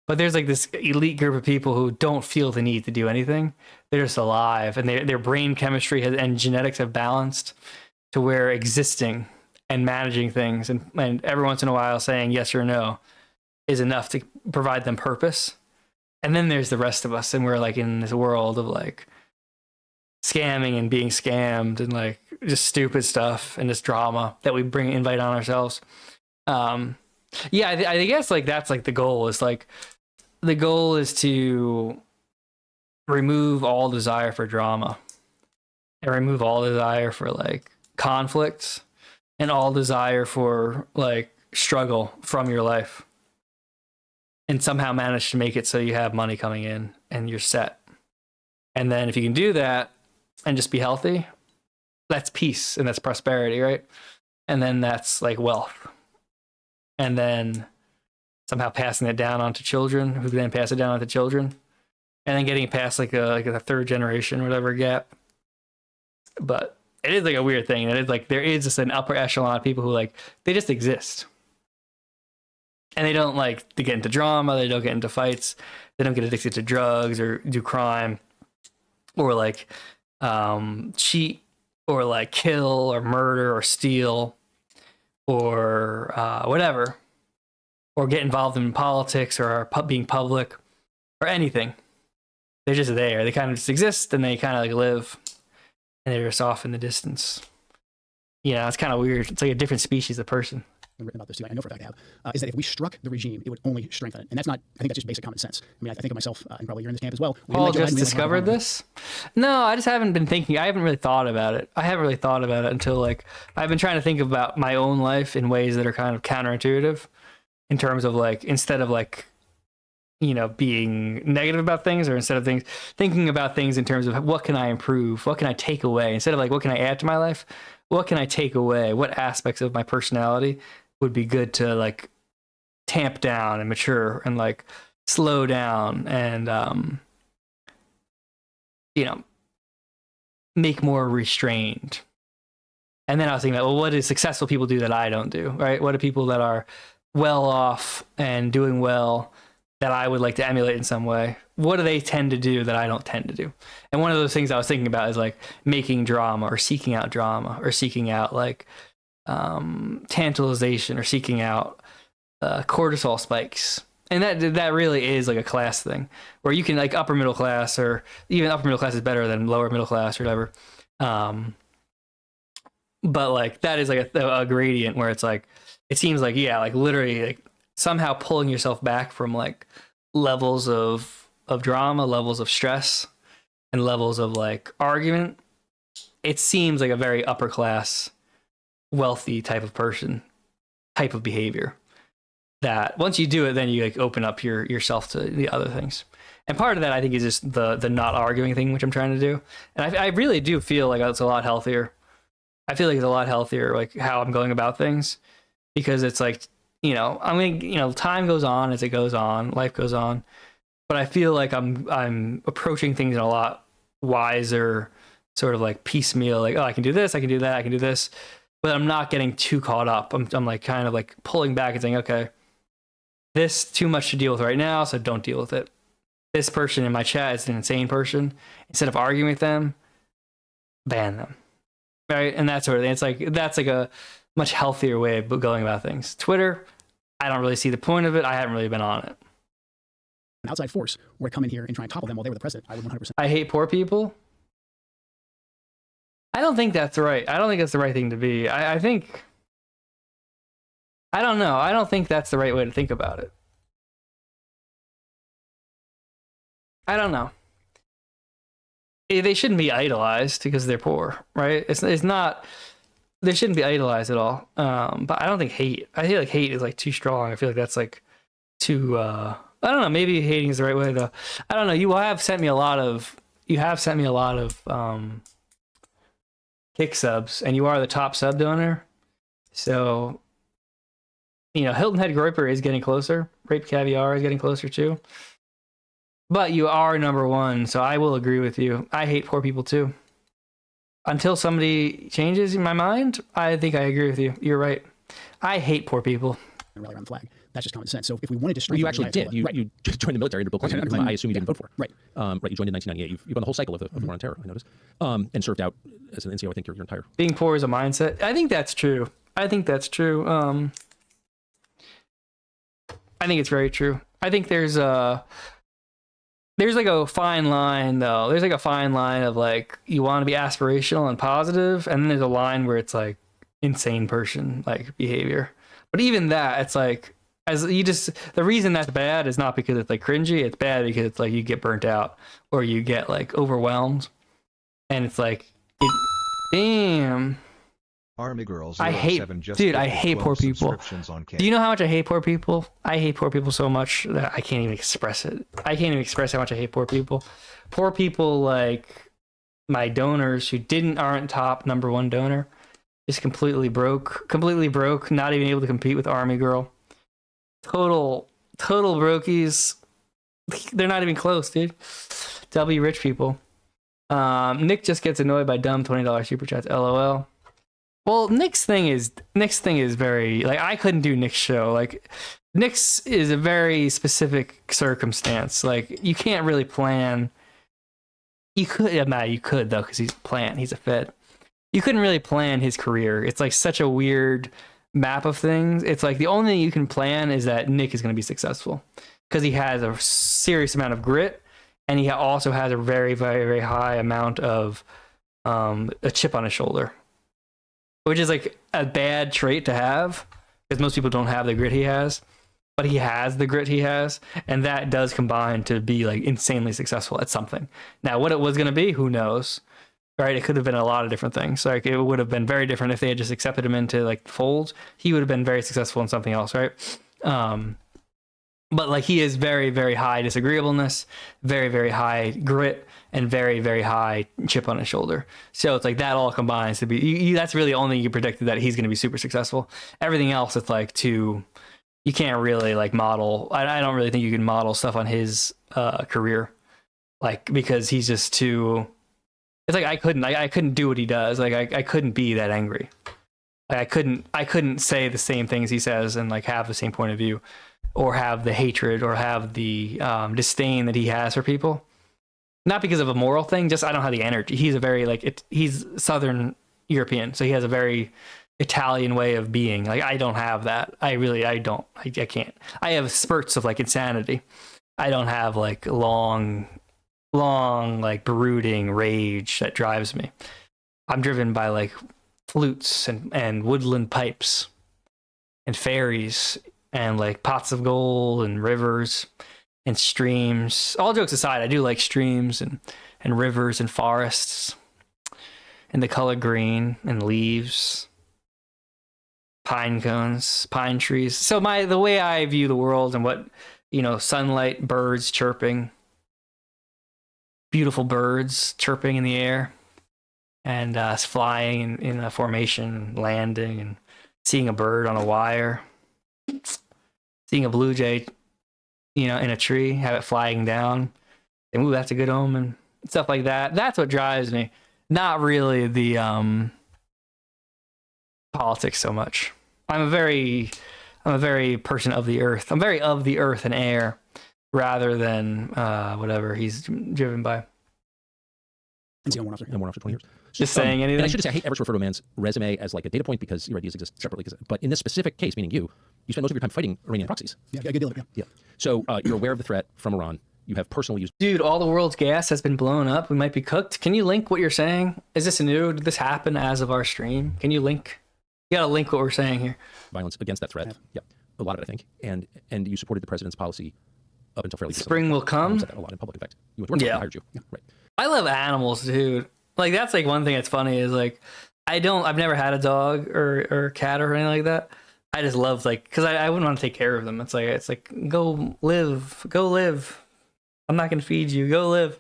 But there's like this elite group of people who don't feel the need to do anything. They're just alive and their brain chemistry and genetics have balanced to where existing and managing things and every once in a while saying yes or no is enough to provide them purpose. And then there's the rest of us, and we're like in this world of like scamming and being scammed and like just stupid stuff and this drama that we invite on ourselves. Yeah, I guess like that's like the goal is like the goal is to remove all desire for drama and remove all desire for like conflicts and all desire for like struggle from your life. And somehow manage to make it so you have money coming in and you're set. And then if you can do that and just be healthy, that's peace and that's prosperity, right? And then that's like wealth. And then somehow passing it down onto children who then pass it down onto children. And then getting it past like a third generation, whatever gap. But it is like a weird thing. It is like there is just an upper echelon of people who like they just exist. And they don't like to get into drama. They don't get into fights. They don't get addicted to drugs or do crime or like cheat or like kill or murder or steal or whatever, or get involved in politics or being public or anything. They're just there. They kind of just exist and they kind of like live and they're just off in the distance. It's kind of weird. It's like a different species of person. Written about this too, I know for a fact I have, is that if we struck the regime, it would only strengthen it. And that's not, I think that's just basic common sense. I mean, I think of myself, and probably you're in this camp as well. Paul just discovered this? No, I just haven't been thinking. I haven't really thought about it. I haven't really thought about it until like, I've been trying to think about my own life in ways that are kind of counterintuitive in terms of like, instead of like, being negative about things or instead of things, thinking about things in terms of what can I improve? What can I take away? Instead of like, what can I add to my life? What can I take away? What aspects of my personality would be good to like tamp down and mature and like slow down and make more restrained. And then I was thinking about, well, what do successful people do that I don't do, right? What do people that are well off and doing well that I would like to emulate in some way? What do they tend to do that I don't tend to do? And one of those things I was thinking about is like making drama or seeking out like tantalization or seeking out cortisol spikes. And that really is like a class thing where you can like upper middle class or even upper middle class is better than lower middle class or whatever. But like that is like a gradient where it's like, it seems like, yeah, like literally like somehow pulling yourself back from like levels of drama, levels of stress and levels of like argument. It seems like a very upper class wealthy type of person type of behavior that once you do it, then you like open up yourself to the other things. And part of that, I think, is just the not arguing thing, which I'm trying to do. And I really do feel like it's a lot healthier. I feel like it's a lot healthier, like how I'm going about things, because it's like, you know, I mean, you know, time goes on as it goes on, life goes on, but I feel like I'm approaching things in a lot wiser, sort of like piecemeal, like, oh, I can do this, I can do that, I can do this, but I'm not getting too caught up. I'm like kind of like pulling back and saying, okay, this too much to deal with right now, so don't deal with it. This person in my chat is an insane person. Instead of arguing with them, ban them, right? And that sort of thing. It's like that's like a much healthier way of going about things. Twitter, I don't really see the point of it. I haven't really been on it. An outside force were to come in here and try and topple them while they were the president, I would 100%. I hate poor people. I don't think that's right. I don't think that's the right thing to be. I think, I don't know. I don't think that's the right way to think about it. I don't know. They shouldn't be idolized because they're poor, right? It's not. They shouldn't be idolized at all. But I don't think hate. I feel like hate is like too strong. I feel like that's like too. I don't know. Maybe hating is the right way to. I don't know. You have sent me a lot of. You have sent me a lot of kick subs, and you are the top sub donor. So, you know, Hilton Head Groiper is getting closer. Rape Caviar is getting closer too. But you are number one, so I will agree with you. I hate poor people too. Until somebody changes in my mind, I think I agree with you. You're right. I hate poor people. And rally around the flag. That's just common sense. So if we wanted to Well, strengthen you the actually United did. States, You joined the military under Bill Clinton, whom I assume you didn't vote for. Right. Right. You joined in 1998. You've gone the whole cycle of the war on terror, I noticed, and served out as an NCO. I think your entire. Being poor is a mindset. I think that's true. I think that's true. I think it's very true. I think there's like a fine line though. There's like a fine line of like you want to be aspirational and positive, and then there's a line where it's like insane person like behavior. But even that, it's like as you just the reason that's bad is not because it's like cringy. It's bad because it's like you get burnt out or you get like overwhelmed, and it's like, damn. Army Girls. I hate, dude. I hate poor people. Do you know how much I hate poor people? I hate poor people so much that I can't even express it. I can't even express how much I hate poor people. Poor people like my donors who aren't top number one donor, just completely broke, not even able to compete with Army Girl. Total brokies. They're not even close, dude. W rich people. Nick just gets annoyed by dumb $20 super chats. LOL. Well, Nick's thing is very like I couldn't do Nick's show. Like Nick's is a very specific circumstance. Like you can't really plan. You could though because he's a Fed. You couldn't really plan his career. It's like such a weird map of things. It's like the only thing you can plan is that Nick is going to be successful because he has a serious amount of grit and he also has a very, very, very high amount of a chip on his shoulder. Which is like a bad trait to have because most people don't have the grit he has, but he has the grit he has, and that does combine to be like insanely successful at something. Now, what it was going to be, who knows, right? It could have been a lot of different things. Like it would have been very different if they had just accepted him into like the fold. He would have been very successful in something else, right? But like he is very, very high disagreeableness, very, very high grit, and very, very high chip on his shoulder. So it's like that all combines to be. That's really the only thing you predicted that he's going to be super successful. Everything else, it's like you can't really like model. I don't really think you can model stuff on his career, like because he's just too. It's like I couldn't do what he does. Like I couldn't be that angry. Like I couldn't say the same things he says and like have the same point of view. Or have the hatred or have the disdain that he has for people. Not because of a moral thing, just I don't have the energy. He's a very he's Southern European, so he has a very Italian way of being. Like I don't have that. I don't. I can't. I have spurts of like insanity. I don't have like long like brooding rage that drives me. I'm driven by like flutes and woodland pipes and fairies and like pots of gold and rivers and streams. All jokes aside, I do like streams and rivers and forests and the color green and leaves. pine cones, pine trees. So the way I view the world and what, sunlight, birds chirping, beautiful birds chirping in the air, and flying in a formation, landing, and seeing a bird on a wire, seeing a blue jay, in a tree, have it flying down, and ooh, that's a good omen. Stuff like that. That's what drives me. Not really the politics so much. I'm a very person of the earth. I'm very of the earth and air, rather than whatever he's driven by. And one officer 20 years. Just saying anything. And I should just say, I hate ever to refer to a man's resume as like a data point because your ideas exist separately. But in this specific case, meaning you spend most of your time fighting Iranian proxies. Yeah, a good deal of it. Yeah. So you're aware of the threat from Iran. You have personally used. Dude, all the world's gas has been blown up. We might be cooked. Can you link what you're saying? Is this new? Did this happen as of our stream? Can you link? You gotta link what we're saying here. Violence against that threat. Yeah. A lot of it, I think. And you supported the president's policy up until fairly recently. Spring will come. You said that a lot in public, in fact. You went to work, I hired you. Yeah, right. I love animals, dude. Like, that's like one thing that's funny is like, I've never had a dog or cat or anything like that. I just love, like, because I wouldn't want to take care of them. It's like, go live. I'm not going to feed you. Go live.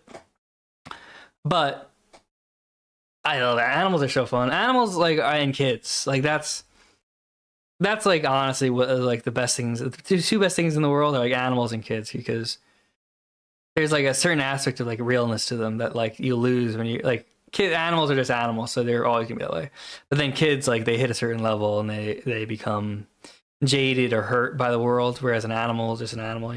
But I know that animals are so fun. Animals, like, and kids. Like, that's like, honestly, what like the best things. The two best things in the world are like animals and kids, because there's like a certain aspect of like realness to them that like you lose when you like animals are just animals, so they're always gonna be that way. But then kids, like, they hit a certain level and they become jaded or hurt by the world, whereas an animal is just an animal,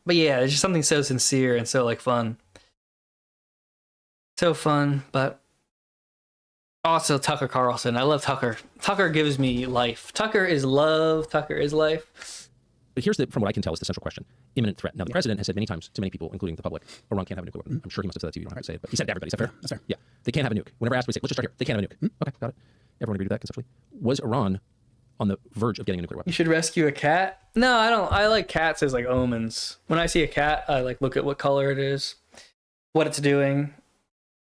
But yeah, it's just something so sincere and so like fun. So fun, but also Tucker Carlson. I love Tucker. Tucker gives me life. Tucker is love. Tucker is life. But from what I can tell, is the central question: imminent threat. Now, the president has said many times to many people, including the public, Iran can't have a nuclear weapon. I'm sure he must have said that to you. You don't have to say it, but he said it to everybody. Is that fair? That's fair. Yeah, they can't have a nuke. Whenever asked, we say, let's just start here. They can't have a nuke. Okay, got it. Everyone agreed with that conceptually. Was Iran on the verge of getting a nuclear weapon? You should rescue a cat. No, I don't. I like cats as like omens. When I see a cat, I like look at what color it is, what it's doing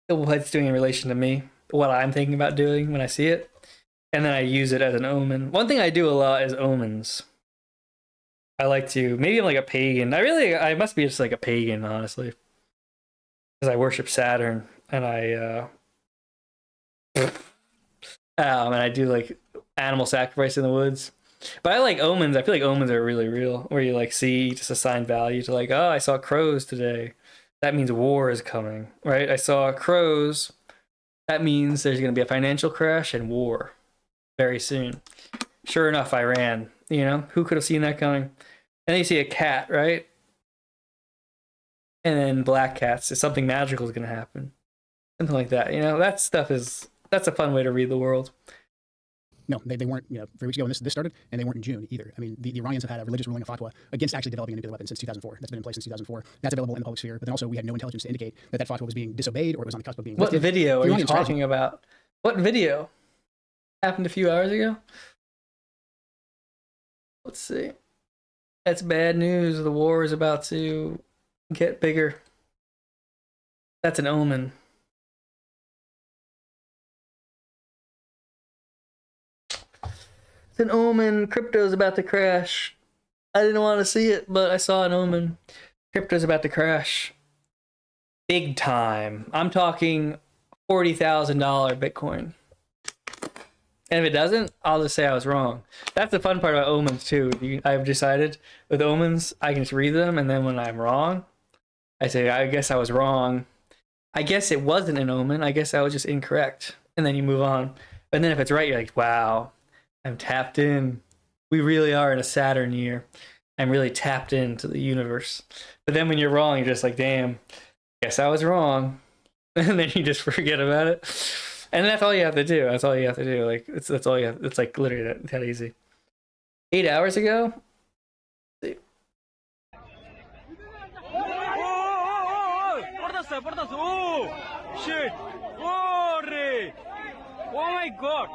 in relation to me, what I'm thinking about doing when I see it, and then I use it as an omen. One thing I do a lot is omens. I like to, maybe I'm like a pagan. I must be just like a pagan, honestly, because I worship Saturn, and I do like animal sacrifice in the woods. But I like omens. I feel like omens are really real, where you like see, just assign value to like, oh, I saw crows today. That means war is coming, right? I saw crows. That means there's going to be a financial crash and war very soon. Sure enough, Iran, who could have seen that coming? And then you see a cat, right? And then black cats. Something magical is going to happen. Something like that. That stuff that's a fun way to read the world. No, they weren't, 3 weeks ago when this started, and they weren't in June either. I mean, the Iranians have had a religious ruling of fatwa against actually developing a nuclear weapon since 2004. That's been in place since 2004. That's available in the public sphere. But then also we had no intelligence to indicate that fatwa was being disobeyed or it was on the cusp of being lifted. What video are you Iranians talking about? What video? Happened a few hours ago? Let's see. That's bad news. The war is about to get bigger. That's an omen. It's an omen. Crypto's about to crash. I didn't want to see it, but I saw an omen. Crypto's about to crash. Big time. I'm talking $40,000 Bitcoin. And if it doesn't, I'll just say I was wrong. That's the fun part about omens too. I've decided with omens, I can just read them, and then when I'm wrong, I say, I guess I was wrong. I guess it wasn't an omen. I guess I was just incorrect. And then you move on. And then if it's right, you're like, wow, I'm tapped in. We really are in a Saturn year. I'm really tapped into the universe. But then when you're wrong, you're just like, damn, guess I was wrong. And then you just forget about it. And that's all you have to do. That's all you have to do. Like, that's all you have. It's like literally that easy. 8 hours ago? Let's see. Shit! Oh my god!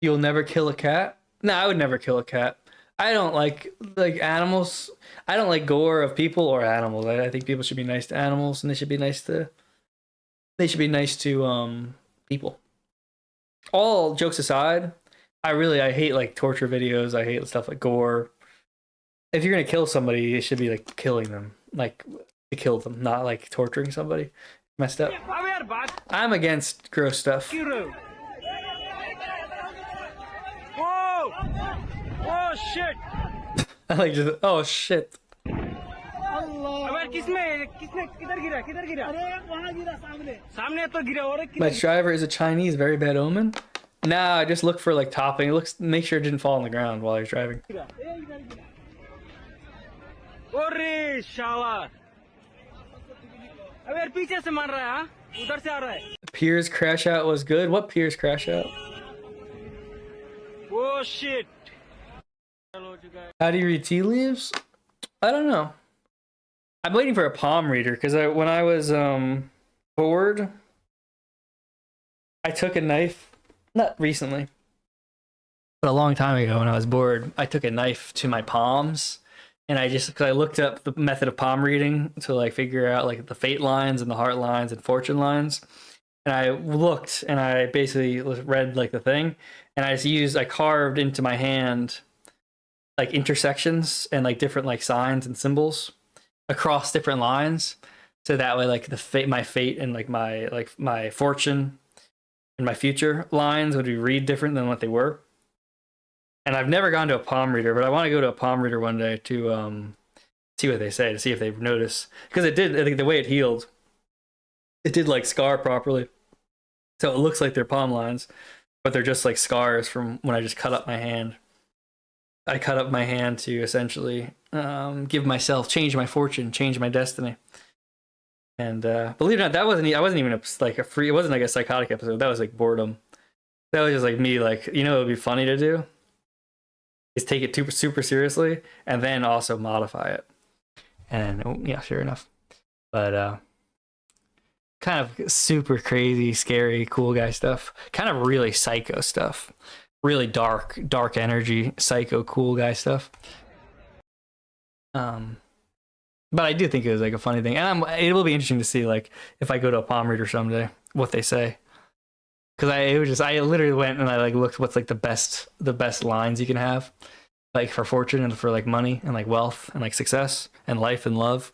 You'll never kill a cat? No, I would never kill a cat. I don't like animals. I don't like gore of people or animals. I think people should be nice to animals, and they should be nice to people. all jokes aside, I hate like torture videos. I hate stuff like gore. If you're gonna kill somebody, it should be like killing them, like to kill them, not like torturing somebody. Messed up. I'm against gross stuff. Whoa! Oh shit! I like just oh shit. My driver is a Chinese, very bad omen. Nah, I just look for like topping. Make sure it didn't fall on the ground while I was driving. अरे शाला अब यार पीछे से मार रहा है हाँ उधर से आ रहा है Piers crash out was good. What Piers crash out? oh shit How do you read tea leaves? I don't know. I'm waiting for a palm reader because when I was bored, I took a knife. Not recently, but a long time ago when I was bored, I took a knife to my palms. And because I looked up the method of palm reading to like figure out like the fate lines and the heart lines and fortune lines. And I looked and I basically read like the thing. And I carved into my hand like intersections and like different like signs and symbols across different lines. So that way like my fate and like my fortune and my future lines would read different than what they were. And I've never gone to a palm reader, but I want to go to a palm reader one day to see what they say, to see if they notice. Because I think the way it healed, it did like scar properly. So it looks like they're palm lines, but they're just like scars from when I just cut up my hand. I cut up my hand to essentially change my fortune, change my destiny. And believe it or not, I wasn't even it wasn't like a psychotic episode. That was like boredom. That was just like me, like, you know, it would be funny to do is take it super seriously and then also modify it. And yeah, sure enough. But kind of super crazy, scary, cool guy stuff. Kind of really psycho stuff. Really dark energy, psycho, cool guy stuff. But I do think it was like a funny thing. And it will be interesting to see like if I go to a palm reader someday, what they say. Because I literally went and I like looked what's like the best lines you can have, like for fortune and for like money and like wealth and like success and life and love,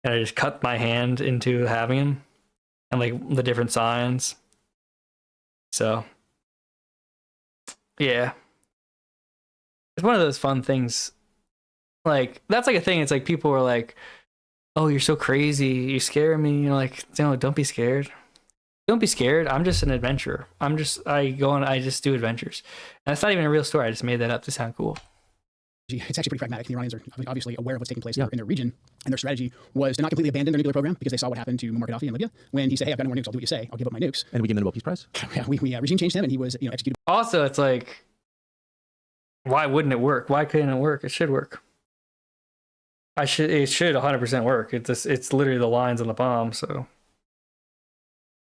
and I just cut my hand into having them and like the different signs. So yeah, it's one of those fun things. Like that's like a thing. It's like people are like, "Oh, you're so crazy. You scare me." You're like, "No, don't be scared." Don't be scared. I'm just an adventurer. I just do adventures. And it's not even a real story. I just made that up to sound cool. It's actually pretty pragmatic. The Iranians are obviously aware of what's taking place in their region, and their strategy was to not completely abandon their nuclear program because they saw what happened to Muammar Gaddafi in Libya when he said, "Hey, I've got no more nukes. I'll do what you say. I'll give up my nukes." And we give him the Nobel Peace Prize. Yeah, we regime changed him, and he was executed. Also, it's like, why wouldn't it work? Why couldn't it work? It should work. It should 100% work. It's literally the lines on the palm. So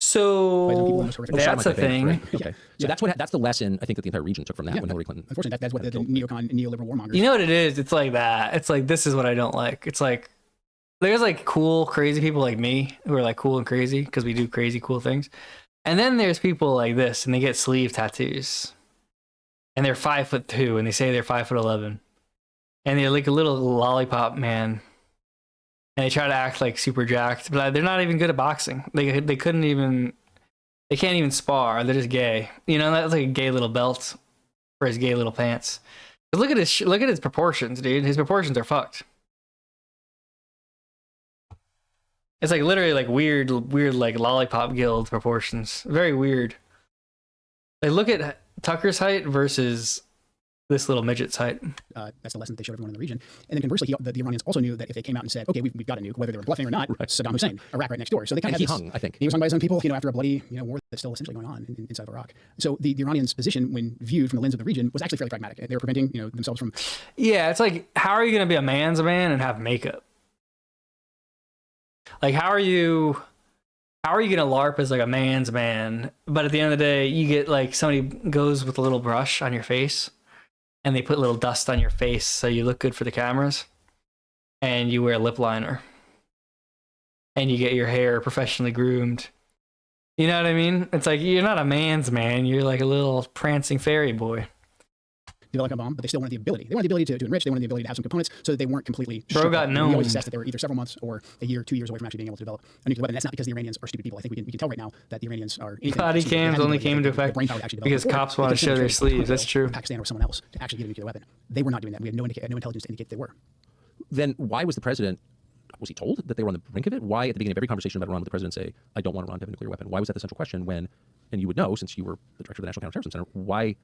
that's a thing. Right. Okay. So that's the lesson I think that the entire region took from that when Hillary Clinton. Unfortunately, that's what the neocon and neoliberal warmongers. You know what it is? It's like that. It's like, this is what I don't like. It's like, there's like cool, crazy people like me who are like cool and crazy because we do crazy, cool things. And then there's people like this and they get sleeve tattoos. And they're 5'2" and they say they're 5'11". And they're like a little lollipop man. And they try to act like super jacked, but they're not even good at boxing. They can't even spar. They're just gay. You know, that's like a gay little belt for his gay little pants. But look at his proportions, dude. His proportions are fucked. It's like literally like weird like lollipop guild proportions. Very weird. Like look at Tucker's height versus this little midget's height. That's the lesson that they showed everyone in the region. And then conversely, the Iranians also knew that if they came out and said, "Okay, we've got a nuke," whether they were bluffing or not, right. Saddam Hussein, Iraq right next door. So they kind of hung. I think he was hung by his own people, after a bloody war that's still essentially going on inside of Iraq. So the Iranians' position, when viewed from the lens of the region, was actually fairly pragmatic. They were preventing themselves from. Yeah, it's like, how are you going to be a man's man and have makeup? Like, how are you going to LARP as like a man's man, but at the end of the day, you get like somebody goes with a little brush on your face. And they put little dust on your face so you look good for the cameras. And you wear lip liner. And you get your hair professionally groomed. You know what I mean? It's like you're not a man's man. You're like a little prancing fairy boy. develop a bomb, but they still wanted the ability. They wanted the ability to enrich. They wanted the ability to have some components so that they weren't completely. Bro got We known. always assessed that they were either several months or a year, 2 years away from actually being able to develop a nuclear weapon. That's not because the Iranians are stupid people. I think we can tell right now that the Iranians are. Body cams only came into effect because cops want to show their sleeves. That's true. Pakistan or someone else to actually get a nuclear weapon. They were not doing that. We had no intelligence to indicate they were. Then why was the president? Was he told that they were on the brink of it? Why, at the beginning of every conversation about Iran, would the president say, "I don't want Iran to have a nuclear weapon"? Why was that the central question? When, and you would know since you were the director of the National Counterterrorism Center, why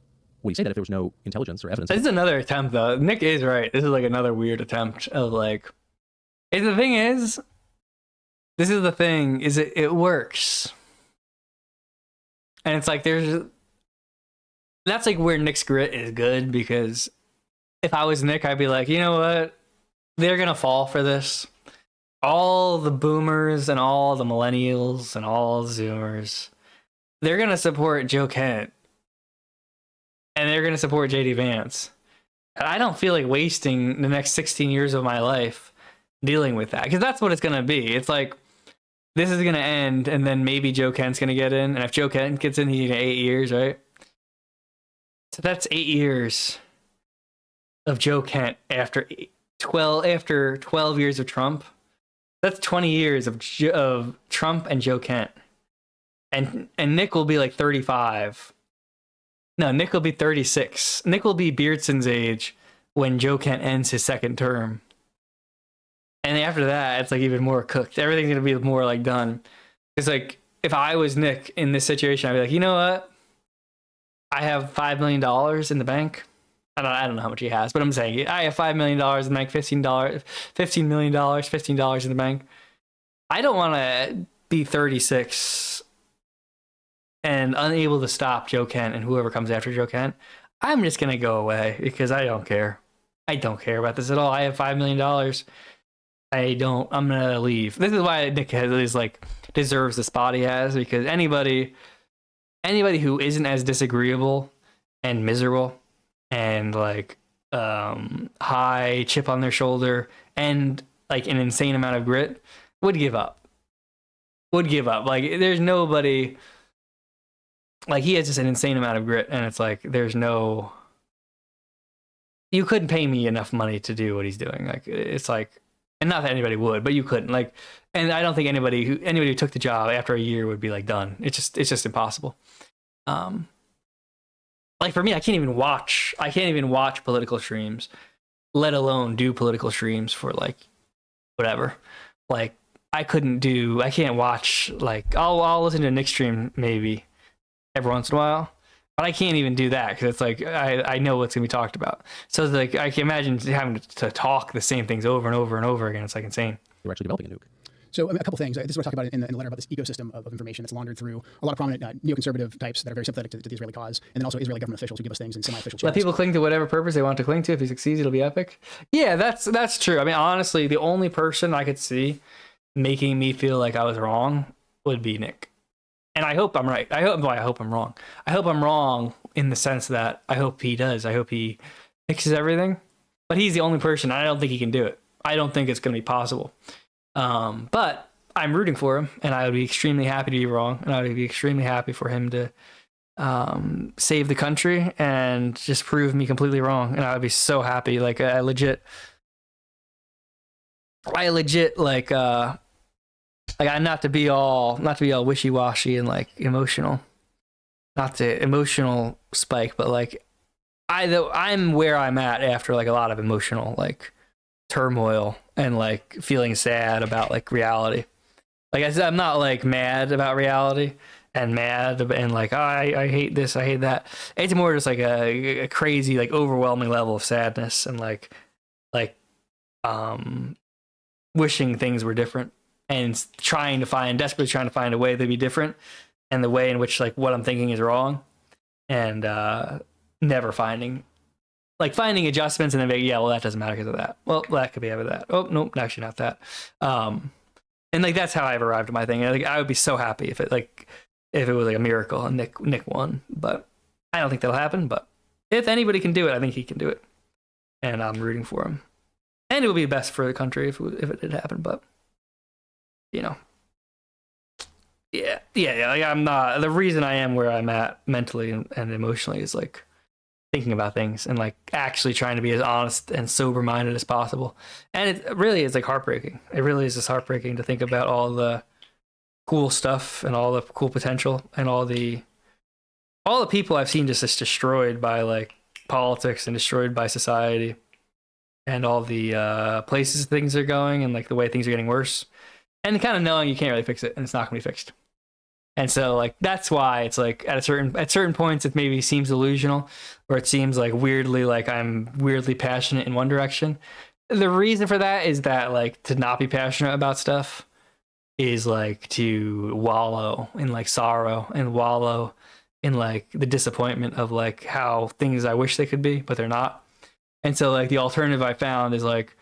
would he say that if there was no intelligence or evidence? This is another attempt, though. Nick is right. This is like another weird attempt of like. The thing is, this is the thing. Is it works, and it's like that's like where Nick's grit is good, because if I was Nick, I'd be like, you know what, they're gonna fall for this. All the boomers and all the millennials and all the zoomers, they're going to support Joe Kent. And they're going to support JD Vance. And I don't feel like wasting the next 16 years of my life dealing with that. Because that's what it's going to be. It's like, this is going to end, and then maybe Joe Kent's going to get in. And if Joe Kent gets in, he get 8 years, right? So that's 8 years of Joe Kent after 12 years of Trump. That's 20 years of Trump and Joe Kent. And Nick will be like 35. No, Nick will be 36. Nick will be Beardson's age when Joe Kent ends his second term. And after that, it's like even more cooked. Everything's going to be more like done. It's like, if I was Nick in this situation, I'd be like, you know what? I have $5 million in the bank. I don't know how much he has, but I'm saying I have $5 million in the bank, $15 million, $15 in the bank. I don't want to be 36 and unable to stop Joe Kent and whoever comes after Joe Kent. I'm just going to go away because I don't care. I don't care about this at all. I have $5 million. I'm going to leave. This is why Nick is like deserves the spot he has, because anybody who isn't as disagreeable and miserable and like high chip on their shoulder and like an insane amount of grit would give up. Like, there's nobody, like, he has just an insane amount of grit, and it's like you couldn't pay me enough money to do what he's doing. Like, it's like, and not that anybody would, but you couldn't. Like, and I don't think anybody who took the job after a year would be like done. It's just impossible. Like, for me, I can't even watch political streams, let alone do political streams for like whatever. Like, I can't watch, like, I'll listen to a Nick stream maybe every once in a while, but I can't even do that because it's like I know what's gonna be talked about. So it's like, I can imagine having to talk the same things over and over and over again. It's like insane. You're actually developing a nuke. So a couple things. This is what I talk about in the letter about this ecosystem of information that's laundered through a lot of prominent neoconservative types that are very sympathetic to the Israeli cause, and then also Israeli government officials who give us things in semi-official channels. Let people cling to whatever purpose they want to cling to. If he succeeds, it'll be epic. Yeah, that's true. I mean, honestly, the only person I could see making me feel like I was wrong would be Nick. And I hope I'm right. I hope I'm wrong. I hope I'm wrong in the sense that I hope he does. I hope he fixes everything. But he's the only person. I don't think he can do it. I don't think it's going to be possible. But I'm rooting for him, and I would be extremely happy to be wrong, and I would be extremely happy for him to save the country and just prove me completely wrong. And I would be so happy. Like, I legit like not to be all wishy-washy and like emotional, not the emotional spike, but like I'm where I'm at after like a lot of emotional like turmoil and like feeling sad about like reality. Like, I'm not like mad about reality and mad and like, oh, I hate this, I hate that. It's more just like a crazy, like overwhelming level of sadness and like wishing things were different and desperately trying to find a way to be different, and the way in which like what I'm thinking is wrong, and never finding adjustments, and then yeah, well, that doesn't matter because of that. Well, that could be out of that. Oh, nope, actually not that. And like, that's how I've arrived at my thing. Like, I would be so happy if it was like a miracle and Nick won, but I don't think that'll happen. But if anybody can do it, I think he can do it, and I'm rooting for him. And it would be best for the country if it did happen. But you know, Yeah. Like, I'm not. The reason I am where I'm at mentally and emotionally is like thinking about things and like actually trying to be as honest and sober minded as possible. And it really is like heartbreaking. It really is just heartbreaking to think about all the cool stuff and all the cool potential and all the people I've seen just destroyed by like politics and destroyed by society and all the places things are going and like the way things are getting worse, and kind of knowing you can't really fix it and it's not going to be fixed. And so like that's why it's like at certain points it maybe seems delusional, or it seems like weirdly like I'm weirdly passionate in one direction. The reason for that is that like to not be passionate about stuff is like to wallow in like sorrow and wallow in like the disappointment of like how things I wish they could be, but they're not. And so like the alternative I found is like,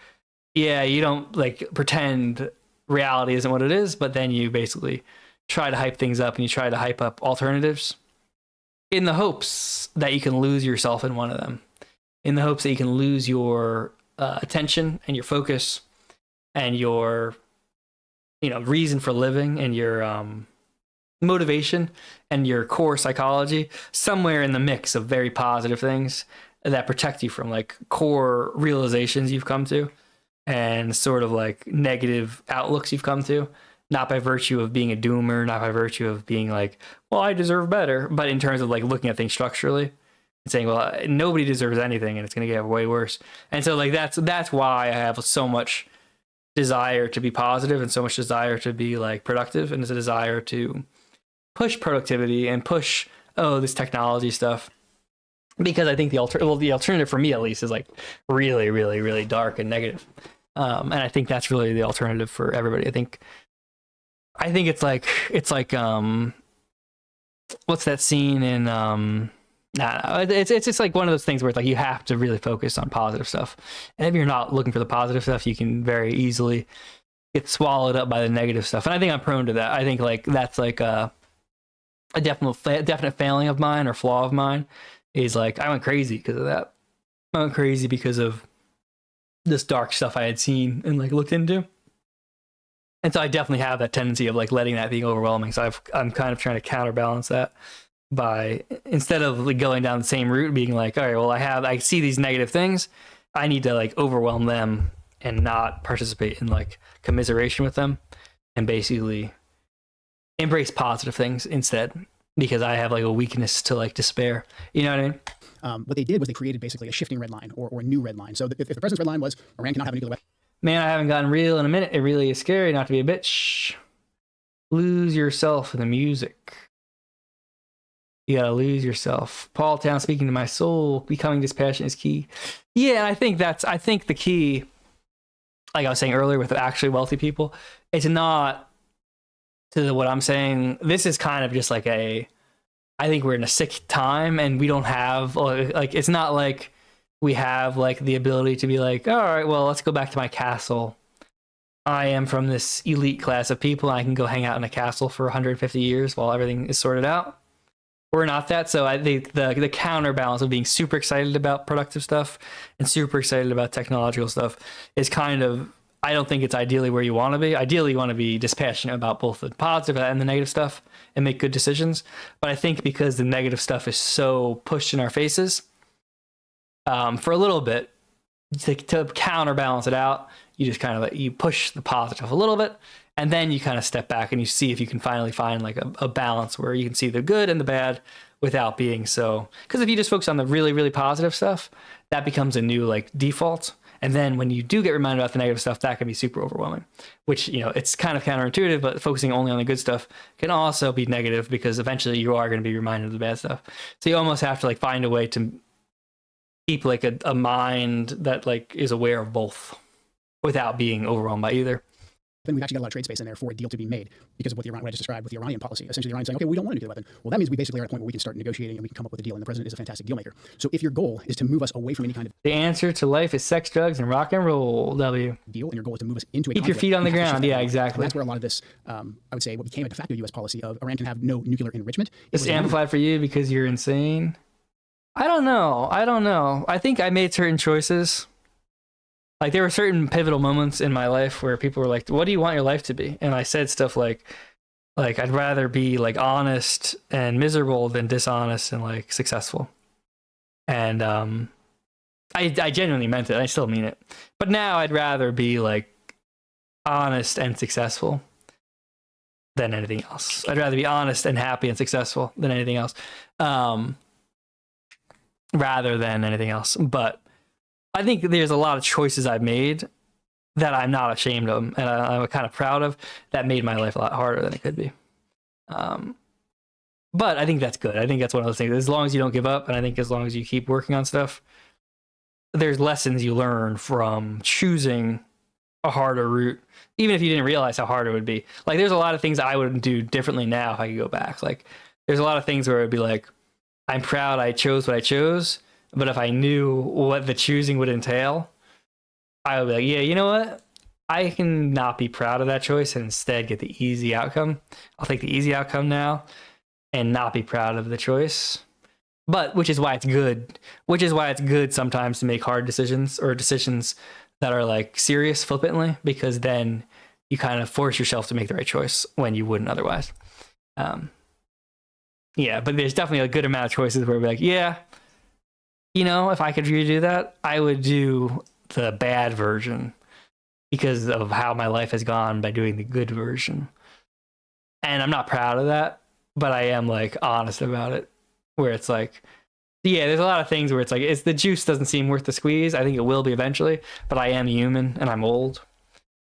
yeah, you don't like pretend reality isn't what it is, but then you basically try to hype things up and you try to hype up alternatives in the hopes that you can lose yourself in one of them, in the hopes that you can lose your attention and your focus and your, reason for living and your motivation and your core psychology somewhere in the mix of very positive things that protect you from like core realizations you've come to and sort of like negative outlooks you've come to, not by virtue of being a doomer, not by virtue of being like, well, I deserve better, but in terms of like looking at things structurally and saying, well, nobody deserves anything and it's going to get way worse. And so like that's why I have so much desire to be positive and so much desire to be like productive, and it's a desire to push productivity and push this technology stuff, because I think the alternative for me at least is like really, really, really dark and negative. And I think that's really the alternative for everybody. I think it's like what's that scene in it's just like one of those things where it's like you have to really focus on positive stuff. And if you're not looking for the positive stuff, you can very easily get swallowed up by the negative stuff. And I think I'm prone to that. I think like that's like a definite failing of mine or flaw of mine is like I went crazy because of that. I went crazy because of this dark stuff I had seen and like looked into. And so I definitely have that tendency of like letting that be overwhelming. So I'm kind of trying to counterbalance that by, instead of like going down the same route, being like, all right, well, I see these negative things. I need to like overwhelm them and not participate in like commiseration with them, and basically embrace positive things instead, because I have like a weakness to like despair. You know what I mean? What they did was they created basically a shifting red line or a new red line. So if the president's red line was Iran cannot have a nuclear weapon. Man, I haven't gotten real in a minute. It really is scary not to be a bitch. Lose yourself in the music. You gotta lose yourself. Paul Town, speaking to my soul, becoming dispassionate is key. Yeah, I think the key, like I was saying earlier with actually wealthy people, it's not to what I'm saying. This is kind of just like I think we're in a sick time and we don't have, like, it's not like we have like the ability to be like, all right, well, let's go back to my castle. I am from this elite class of people. I can go hang out in a castle for 150 years while everything is sorted out. We're not that. So I think the counterbalance of being super excited about productive stuff and super excited about technological stuff is kind of, I don't think it's ideally where you want to be. Ideally, you want to be dispassionate about both the positive and the negative stuff and make good decisions. But I think because the negative stuff is so pushed in our faces, for a little bit, to counterbalance it out, you just kind of you push the positive a little bit, and then you kind of step back and you see if you can finally find like a balance where you can see the good and the bad without being so. Because if you just focus on the really, really positive stuff, that becomes a new like default. And then when you do get reminded about the negative stuff, that can be super overwhelming, which, it's kind of counterintuitive, but focusing only on the good stuff can also be negative because eventually you are going to be reminded of the bad stuff. So you almost have to like find a way to keep like a mind that like is aware of both without being overwhelmed by either. Then we've actually got a lot of trade space in there for a deal to be made because of what I just described with the Iranian policy. Essentially, Iran saying, okay, we don't want a nuclear weapon. Well, that means we basically are at a point where we can start negotiating and we can come up with a deal. And the president is a fantastic deal maker. So if your goal is to move us away from any kind of the answer to life is sex, drugs, and rock and roll. W. Deal, and your goal is to move us into a keep your feet on the ground. Yeah, exactly. And that's where a lot of this, I would say, what became a de facto U.S. policy of Iran can have no nuclear enrichment. It's amplified for you because you're insane. I don't know. I think I made certain choices. Like there were certain pivotal moments in my life where people were like, what do you want your life to be? And I said stuff like, Like I'd rather be like honest and miserable than dishonest and like successful. And I genuinely meant it. I still mean it. But now I'd rather be like honest and successful than anything else. I'd rather be honest and happy and successful than anything else. Rather than anything else. But I think there's a lot of choices I've made that I'm not ashamed of and I'm kind of proud of that made my life a lot harder than it could be. But I think that's good. I think that's one of those things. As long as you don't give up, and I think as long as you keep working on stuff, there's lessons you learn from choosing a harder route, even if you didn't realize how hard it would be. Like there's a lot of things I would do differently now if I could go back. Like there's a lot of things where it'd be like, I'm proud I chose what I chose, but if I knew what the choosing would entail, I would be like, yeah, you know what? I can not be proud of that choice and instead get the easy outcome. I'll take the easy outcome now and not be proud of the choice. But which is why it's good. Which is why it's good sometimes to make hard decisions or decisions that are like serious flippantly, because then you kind of force yourself to make the right choice when you wouldn't otherwise. Yeah, but there's definitely a good amount of choices where we're like, yeah, you know, if I could redo that, I would do the bad version because of how my life has gone by doing the good version. And I'm not proud of that, but I am like honest about it, where it's like, yeah, there's a lot of things where it's like, it's the juice doesn't seem worth the squeeze. I think it will be eventually, but I am human and I'm old.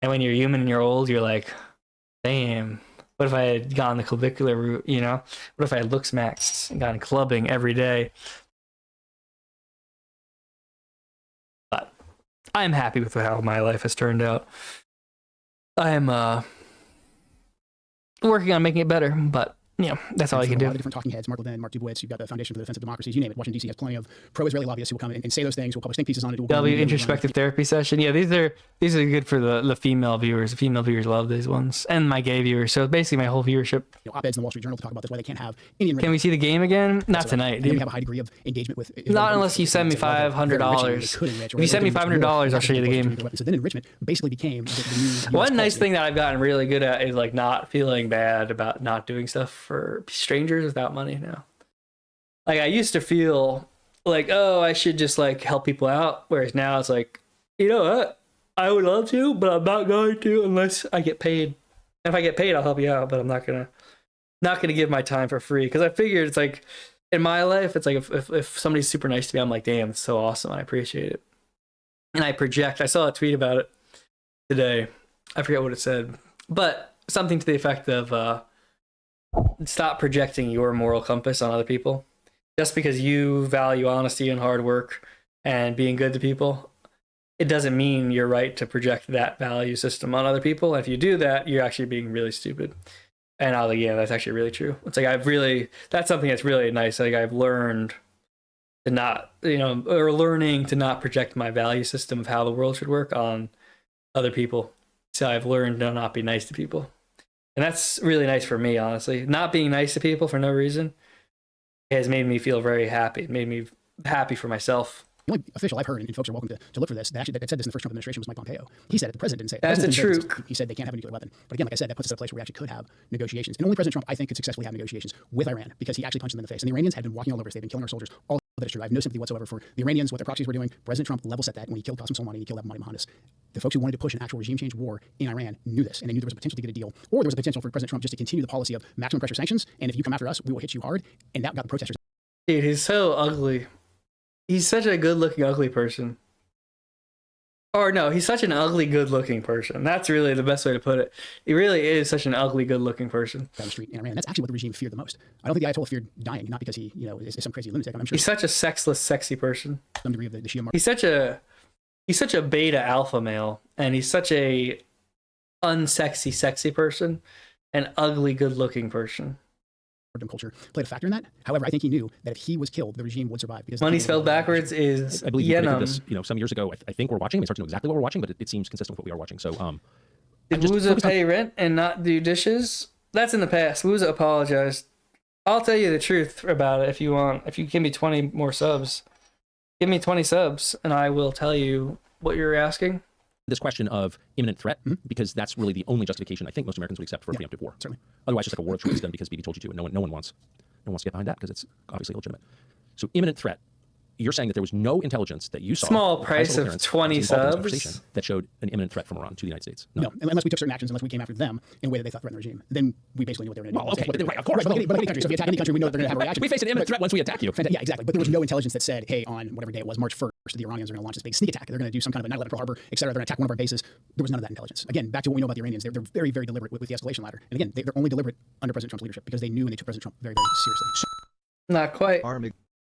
And when you're human and you're old, you're like, damn, what if I had gone the clavicular route, you know? What if I had looks maxed and gone clubbing every day? But I'm happy with how my life has turned out. I'm working on making it better, but yeah, that's all I can do. A lot of different talking heads, Mark Levin, Mark Dubowitz, you've got the Foundation for the Defense of Democracies, you name it. Washington, D.C. has plenty of pro-Israeli lobbyists who will come and say those things. We'll publish think pieces on it. W introspective therapy session. Yeah, these are good for the female viewers. The female viewers love these ones, and my gay viewers. So basically, my whole viewership. You know, op-eds in the Wall Street Journal to talk about this, why they can't have Indian. Can we see the game again? Not tonight, dude. We have a high degree of engagement with. Not unless you send me $500. If you send me $500, I'll show you the game. So then enrichment basically became the new. One nice thing that I've gotten really good at is like not feeling bad about not doing stuff for strangers without money now. Like I used to feel like, oh, I should just like help people out, whereas now it's like, you know what, I would love to, but I'm not going to unless I get paid. And if I get paid, I'll help you out, but I'm not gonna give my time for free, because I figured it's like in my life, it's like if somebody's super nice to me, I'm like, damn, it's so awesome, I appreciate it. And I project. I saw a tweet about it today, I forget what it said, but something to the effect of stop projecting your moral compass on other people. Just because you value honesty and hard work and being good to people, it doesn't mean you're right to project that value system on other people. And if you do that, you're actually being really stupid. And I was like, yeah, that's actually really true. It's like that's something that's really nice. Like I've learned to not, learning to not project my value system of how the world should work on other people. So I've learned to not be nice to people. And that's really nice for me, honestly. Not being nice to people for no reason has made me feel very happy. It made me happy for myself. The only official I've heard, and folks are welcome to look for this, that said this in the first Trump administration was Mike Pompeo. He said it. The president didn't say it. That's the truth. He said they can't have a nuclear weapon. But again, like I said, that puts us in a place where we actually could have negotiations. And only President Trump, I think, could successfully have negotiations with Iran, because he actually punched them in the face. And the Iranians had been walking all over us. They've been killing our soldiers. All that is true. I have no sympathy whatsoever for the Iranians, what their proxies were doing. President Trump level set that when he killed Qasem Soleimani and he killed Abu Mohandas. The folks who wanted to push an actual regime change war in Iran knew this, and they knew there was a potential to get a deal, or there was a potential for President Trump just to continue the policy of maximum pressure sanctions, and if you come after us, we will hit you hard. And that got the protesters. Dude, he's so ugly. He's such a good-looking, ugly person. Or no, he's such an ugly, good-looking person. That's really the best way to put it. He really is such an ugly, good-looking person. Down the street in Iran. That's actually what the regime feared the most. I don't think the Ayatollah feared dying, not because he, is some crazy lunatic. I'm sure he's such a sexless, sexy person. Some degree of the Shia market. He's such a beta alpha male, and he's such a unsexy, sexy person, an ugly, good-looking person. Culture played a factor in that. However, I think he knew that if he was killed, the regime would survive. Because money spelled backwards is I believe you predicted this, some years ago. I think we're watching. It's hard to know exactly what we're watching, but it seems consistent with what we are watching. So, did Wuza pay rent and not do dishes? That's in the past. Wuza apologized. I'll tell you the truth about it if you want. If you give me 20 more subs, give me 20 subs, and I will tell you what you're asking. this question of imminent threat, because that's really the only justification I think most Americans would accept for a preemptive war. Certainly. Otherwise, just like a war of choice done because Bibi told you to, and no one wants to get behind that because it's obviously illegitimate. So imminent threat. You're saying that there was no intelligence that you saw. Small price of 20 subs that showed an imminent threat from Iran to the United States. No, unless we took certain actions, unless we came after them in a way that they thought threatened the regime, then we basically knew what they were going to do. Well, okay, but right, of course. Right, but any country, so if you attack any country, we know they're going to have a reaction. We face an imminent threat once we attack you. Yeah, exactly. But there was no intelligence that said, hey, on whatever day it was, March 1st, the Iranians are going to launch this big sneak attack. They're going to do some kind of a 9/11 Pearl Harbor, et cetera. They're going to attack one of our bases. There was none of that intelligence. Again, back to what we know about the Iranians. They're very, very deliberate with the escalation ladder. And again, they're only deliberate under President Trump's leadership because they knew and they took President Trump very, very seriously. Not quite.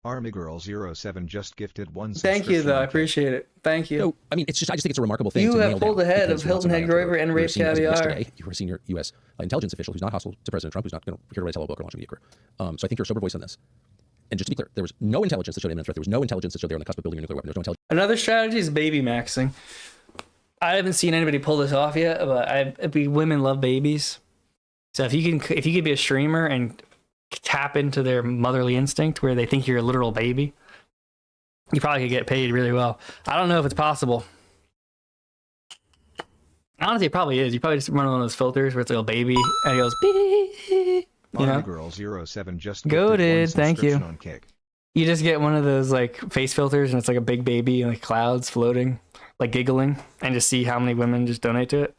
Army Girl 07 just gifted one. Thank you, though. I appreciate it. Thank you. So, I mean, I just think it's a remarkable thing. You to have nail pulled down ahead of because Hilton Head Grover and Rape Caviar. Yesterday, you were a senior U.S. Intelligence official who's not hostile to President Trump, who's not going to here to write a hello book or launch a media career. So I think you're a sober voice on this. And just to be clear, there was no intelligence that showed imminent threat. There was no intelligence that showed they were on the cusp of building a nuclear weapon. There's no intelligence. Another strategy is baby maxing. I haven't seen anybody pull this off yet, but women love babies. So if you could be a streamer and tap into their motherly instinct where they think you're a literal baby, you probably could get paid really well. I don't know if it's possible. Honestly, it probably is. You probably just run one of those filters where it's like a baby and it goes beep. You know? Army Girl 07 just goated. Thank you. on Kick. You just get one of those like face filters and it's like a big baby and like clouds floating, like giggling, and just see how many women just donate to it.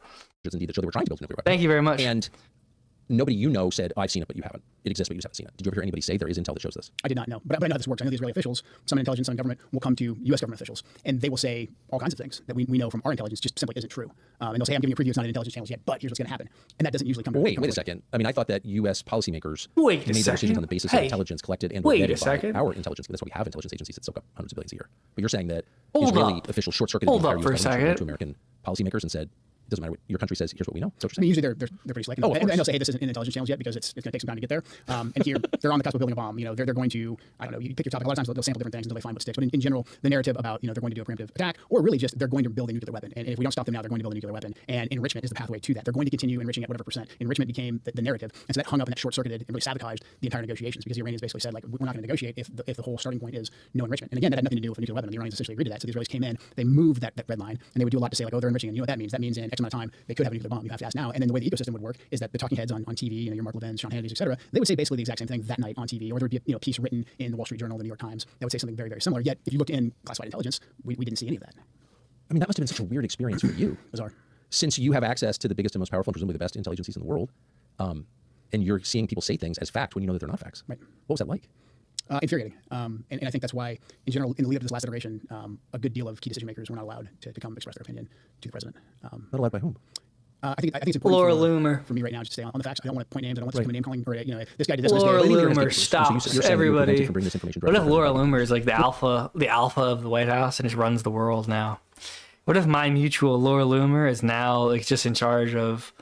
Indeed, that showed they were trying to build a nuclear weapon. Thank you very much. And nobody said, I've seen it, but you haven't. It exists, but you just haven't seen it. Did you ever hear anybody say there is intel that shows this? I did not know. But I know how this works. I know the Israeli officials, some in intelligence, some in government, will come to U.S. government officials, and they will say all kinds of things that we know from our intelligence just simply isn't true. And they'll say, I'm giving you a preview, it's not in intelligence channels yet, but here's what's going to happen. And that doesn't usually come to Wait a second. I mean, I thought that U.S. policymakers made their decisions on the basis of intelligence collected and vetted by our intelligence. That's why we have intelligence agencies that soak up hundreds of billions a year. But you're saying that Israeli officials short-circuited the entire U.S. government to American policymakers and said, it doesn't matter what your country says, here's what we know. So I mean, usually they're pretty slick. And they'll say, hey, this isn't in intelligence channels yet because it's going to take some time to get there. And here, they're on the cusp of building a bomb. You know, they're going to, I don't know, you pick your topic. A lot of times they'll sample different things until they find what sticks. But in general, the narrative about, they're going to do a preemptive attack, or really just they're going to build a nuclear weapon. And if we don't stop them now, they're going to build a nuclear weapon. And enrichment is the pathway to that. They're going to continue enriching at whatever percent. Enrichment became the narrative. And so that hung up and that short-circuited and really sabotaged the entire negotiations because the Iranians basically said, like, we're not going to negotiate if the whole starting point is no enrichment. And again, that had nothing to do with a nuclear weapon. The Iranians essentially agreed to that. So the Israelis came in, they moved that red line, and they would do a lot to say, like, oh, they're enriching. And you know what that means? That means in X amount of time, they could have a nuclear bomb. You have to ask now. And then the way the ecosystem would work is that the talking heads on TV, your Mark Levin's, Sean Hannity's, et cetera, they would say basically the exact same thing that night on TV, or there would be a piece written in the Wall Street Journal, the New York Times, that would say something very, very similar. Yet, if you looked in classified intelligence, we didn't see any of that. I mean, that must have been such a weird experience for you. Bizarre. Since you have access to the biggest and most powerful and presumably the best intelligence agencies in the world, and you're seeing people say things as fact when you know that they're not facts. Right. What was that like? Infuriating. And I think that's why, in general, in the lead up to this last iteration, a good deal of key decision makers were not allowed to come express their opinion to the president. Not allowed by whom? I think it's important Laura Loomer. for me right now just to stay on the facts. I don't want to point names. I don't want this to become a name calling or this guy did this. Laura this Loomer stops everybody. What if Laura Loomer is like the alpha of the White House and just runs the world now? What if my mutual Laura Loomer is now like just in charge of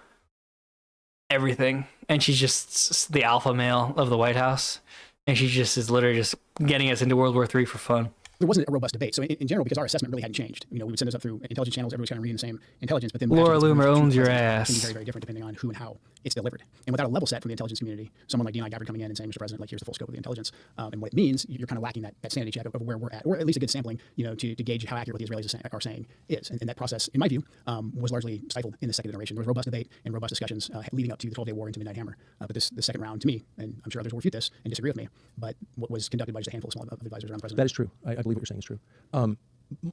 everything, and she's just the alpha male of the White House, and she just is literally just getting us into World War III for fun? There wasn't a robust debate. So in general, because our assessment really hadn't changed, we would send this up through intelligence channels. Everybody's kind of reading the same intelligence, but then Laura Loomer owns your ass. Can be ass. very, very different depending on who and how it's delivered. And without a level set from the intelligence community, someone like D.N.I. Gabbard coming in and saying, Mr. President, like, here's the full scope of the intelligence and what it means, you're kind of lacking that sanity check of where we're at, or at least a good sampling, to gauge how accurate what the Israelis are saying is. And that process, in my view, was largely stifled in the second iteration. There was robust debate and robust discussions leading up to the 12-day war into Midnight Hammer. But the second round, to me, and I'm sure others will refute this and disagree with me, but what was conducted by just a handful of small advisors around the president. That is true. I believe what you're saying is true.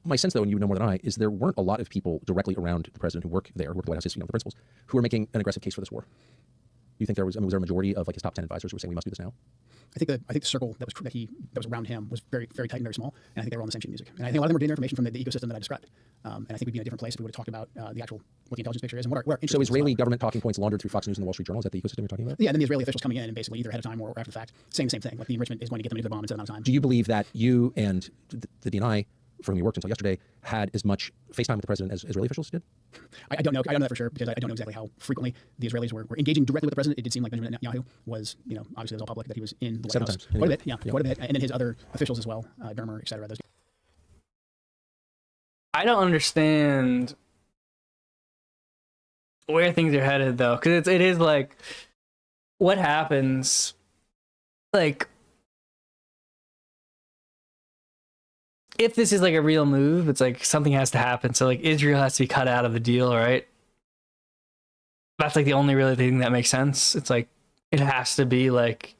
My sense, though, and you know more than I, is there weren't a lot of people directly around the president who work there, who work at the White House, the principals, who were making an aggressive case for this war. Do you think there was? I mean, was there a majority of like his top 10 advisors who were saying we must do this now? I think the circle that was around him was very, very tight and very small, and I think they were on the same sheet of music. And I think a lot of them were getting their information from the ecosystem that I described. And I think we'd be in a different place if we would have talked about what the intelligence picture is and what our So Israeli government talking points laundered through Fox News and the Wall Street Journal. Is that the ecosystem you're talking about? Yeah, and then the Israeli officials coming in and basically either ahead of time or after the fact saying the same thing, like the enrichment is going to get them into the bomb in a amount of time. Do you believe that you and the DNI, for whom you worked until yesterday, had as much FaceTime with the president as Israeli officials did? I don't know. I don't know that for sure because I don't know exactly how frequently the Israelis were engaging directly with the president. It did seem like Benjamin Netanyahu was, obviously it was all public that he was in the White House. 7 times. Quite a bit, yeah, quite a bit. And then his other officials as well, Dermer, et cetera. Those. I don't understand where things are headed though, because it is like, what happens, like, if this is like a real move, it's like something has to happen. So like Israel has to be cut out of the deal, right? That's like the only really thing that makes sense. It's like it has to be like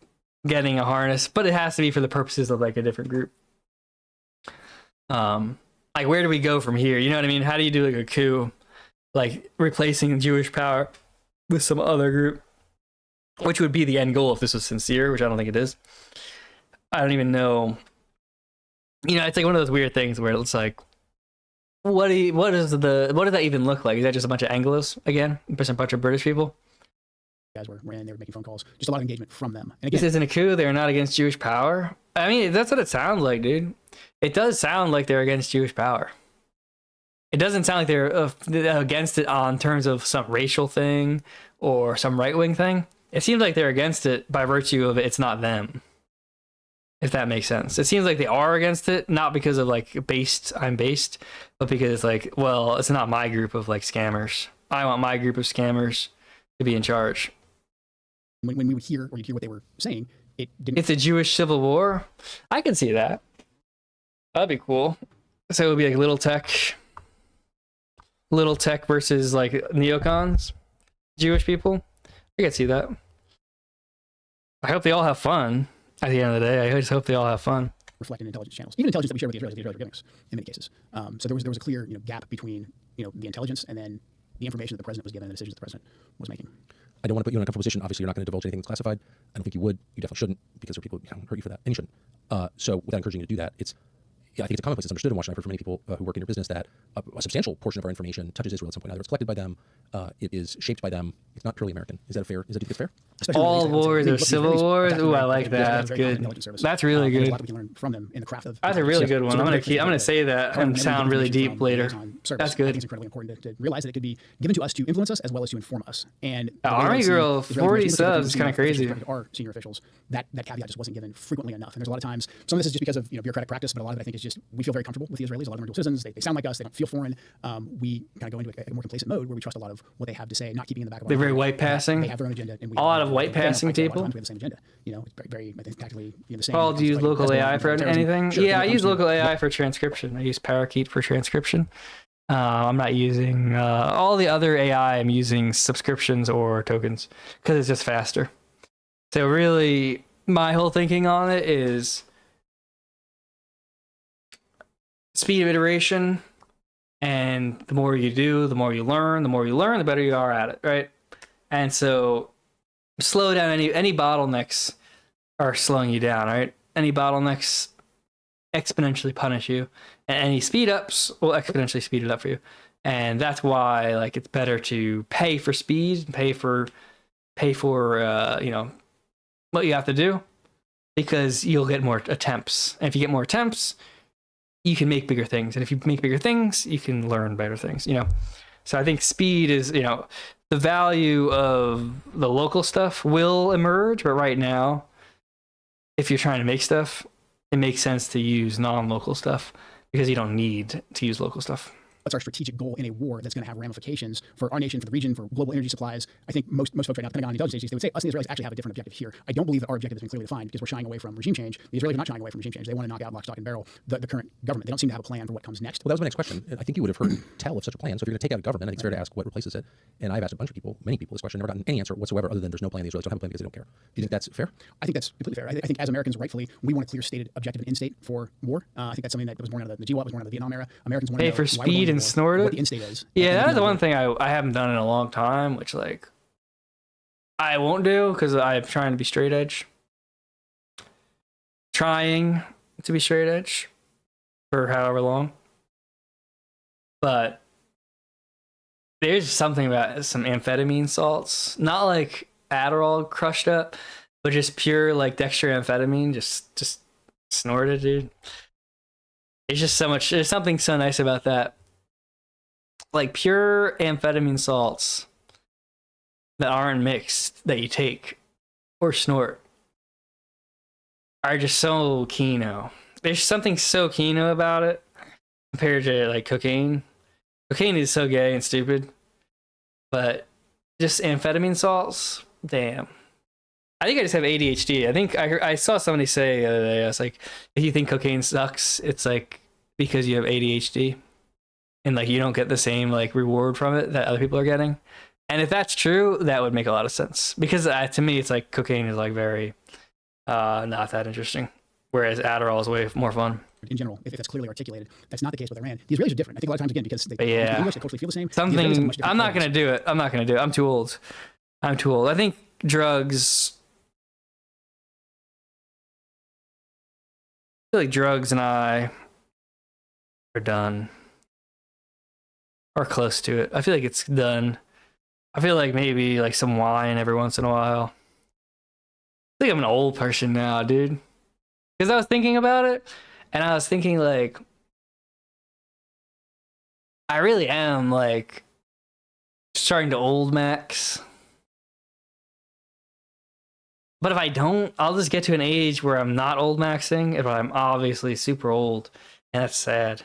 getting a harness, but it has to be for the purposes of like a different group. Like where do we go from here? You know what I mean? How do you do like a coup, like replacing Jewish power with some other group, which would be the end goal if this was sincere, which I don't think it is. I don't even know. You know, it's like one of those weird things where it's like, what does that even look like? Is that just a bunch of Anglos again? Just a bunch of British people? Guys were in, they were making phone calls, just a lot of engagement from them. And This again, isn't a coup. They're not against Jewish power. I mean, that's what it sounds like, dude. It does sound like they're against Jewish power. It doesn't sound like they're against it on terms of some racial thing or some right-wing thing. It seems like they're against it by virtue of it's not them. If that makes sense. It seems like they are against it, not because of like I'm based, but because it's like, well, it's not my group of like scammers. I want my group of scammers to be in charge. when we would hear, or you'd hear what they were saying, it didn't. It's a Jewish civil war. I can see that. That'd be cool. So it would be like Little Tech versus like neocons, Jewish people. I can see that. I hope they all have fun. At the end of the day, I just hope they all have fun. Reflect in intelligence channels, even intelligence that we share with the Israelis were giving us in many cases. So there was a clear gap between the intelligence and then the information that the president was given and the decisions the president was making. I don't want to put you in a uncomfortable position. Obviously, you're not going to divulge anything that's classified. I don't think you would. You definitely shouldn't, because there are people who hurt you for that, and you shouldn't. So without encouraging you to do that, I think it's a commonplace. It's understood in Washington. I've heard from many people who work in your business that a substantial portion of our information touches Israel at some point. Either it's collected by them, it is shaped by them. It's not purely American. Is that fair? Do you think it's fair? All wars are civil wars. Ooh, I like that. That's good. That's really good. There's a lot that we can learn from them in the craft of. That's a really good one. I'm gonna say that and sound really deep later. That's good. I think it's incredibly important to realize that it could be given to us to influence us as well as to inform us. And Army Girl 40 subs is kind of crazy. Our senior officials, that caveat just wasn't given frequently enough. And there's a lot of times, some of this is just because of bureaucratic practice, but a lot of it I think is just we feel very comfortable with the Israelis. A lot of them are dual citizens. They sound like us. They don't feel foreign. We kind of go into a more complacent mode where we trust a lot of what they have to say, not keeping in the back of our mind. They're very white passing. They have their own agenda. And we a lot of white passing people. A lot of times we have the same agenda. It's very I think tactically the same. Paul, do you use local AI for anything? Yeah, I use local AI for transcription. I use Parakeet for transcription. I'm not using all the other AI. I'm using subscriptions or tokens because it's just faster. So really, my whole thinking on it is speed of iteration, and the more you do, the more you learn. The more you learn, the better you are at it, right? And so slow down any bottlenecks are slowing you down, right? Any bottlenecks exponentially punish you, and any speed ups will exponentially speed it up for you. And that's why like it's better to pay for speed, pay for what you have to do, because you'll get more attempts. And if you get more attempts, you can make bigger things. And if you make bigger things, you can learn better things, So I think speed is, the value of the local stuff will emerge, but right now, if you're trying to make stuff, it makes sense to use non-local stuff because you don't need to use local stuff. What's our strategic goal in a war that's going to have ramifications for our nation, for the region, for global energy supplies? I think most folks right now, Pentagon and intelligence agencies, they would say us and the Israelis actually have a different objective here. I don't believe that our objective has been clearly defined because we're shying away from regime change. The Israelis are not shying away from regime change. They want to knock out lock, stock, and barrel the current government. They don't seem to have a plan for what comes next. Well, that was my next question. I think you would have heard tell of such a plan. So if you're going to take out a government, I think it's fair to ask what replaces it. And I've asked a bunch of people, many people, this question, never gotten any answer whatsoever other than there's no plan. The Israelis don't have a plan because they don't care. Do you think that's fair? I think that's completely fair. I think as Americans, rightfully, we want a clear stated objective and end state for war. I think that's something that was born out of the GWOT, was born out of the Vietnam era. Americans want to know for speed and snort it. What the end state is. Yeah, that's the one thing I haven't done in a long time, which like I won't do because I'm trying to be straight edge. Trying to be straight edge for however long. But there's something about some amphetamine salts, not like Adderall crushed up, but just pure like dextroamphetamine, just snorted, dude. It's just so much. There's something so nice about that. Like pure amphetamine salts that aren't mixed that you take or snort are just so keno. There's something so keno about it compared to like cocaine. Cocaine is so gay and stupid, but just amphetamine salts, damn. I think I just have ADHD. I think I saw somebody say the other day, I was like, if you think cocaine sucks, it's like because you have ADHD and like you don't get the same like reward from it that other people are getting. And if that's true, that would make a lot of sense because to me, it's like cocaine is like very not that interesting, whereas Adderall is way more fun. In general, if that's clearly articulated, that's not the case with Iran. The Israelis are different. I think a lot of times, again, because they, Yeah. in English, they culturally feel the same. The Israelis have Something much different I'm not codes. gonna do it. I'm not gonna do it. I'm too old. I'm too old. I think drugs. I feel like drugs and I are done. Or close to it. I feel like it's done. I feel like maybe like some wine every once in a while. I think I'm an old person now, dude. Because I was thinking about it, and I was thinking like, I really am like starting to old max. But if I don't, I'll just get to an age where I'm not old maxing, if I'm obviously super old, and that's sad.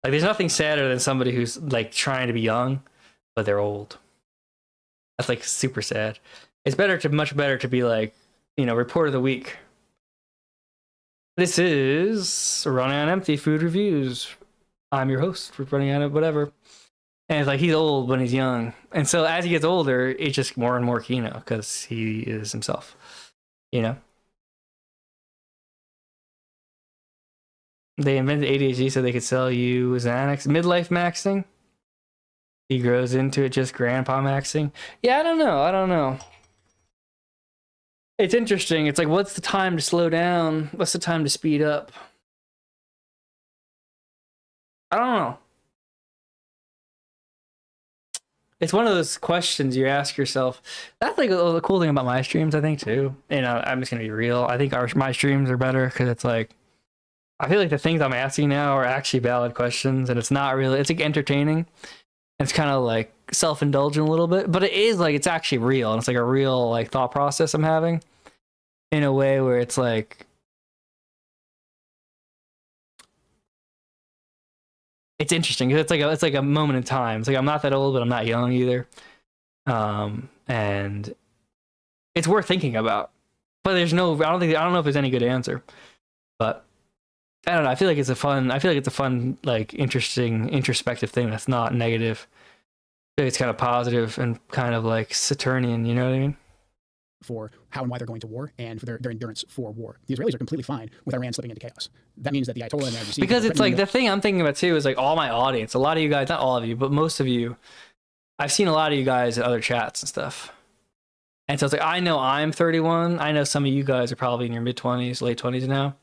Like, there's nothing sadder than somebody who's like trying to be young, but they're old. That's like super sad. It's much better to be like, report of the week. This is Running on Empty Food Reviews. I'm your host for Running on whatever. And it's like he's old when he's young. And so as he gets older, it's just more and more Kino because he is himself. They invented ADHD so they could sell you Xanax. Midlife maxing. He grows into it just grandpa maxing. Yeah, I don't know. It's interesting. It's like, what's the time to slow down? What's the time to speed up? I don't know. It's one of those questions you ask yourself. That's like the cool thing about my streams, I think, too. I'm just going to be real. I think my streams are better because it's like, I feel like the things I'm asking now are actually valid questions, and it's not really, it's like entertaining. It's kind of like self-indulgent a little bit, but it is like, it's actually real, and it's like a real like thought process I'm having in a way where it's like, it's interesting because it's like a moment in time. It's like, I'm not that old, but I'm not young either. And it's worth thinking about, but I don't know if there's any good answer, but I don't know. I feel like it's a fun, like interesting, introspective thing that's not negative. I feel like it's kind of positive and kind of like Saturnian, you know what I mean? For how and why they're going to war and for their endurance for war. The Israelis are completely fine with Iran slipping into chaos. That means that the Ayatollah and the IRGC... Because it's like the thing I'm thinking about too is like all my audience, a lot of you guys, not all of you, but most of you, I've seen a lot of you guys in other chats and stuff. And so it's like, I know I'm 31. I know some of you guys are probably in your mid-20s, late 20s now.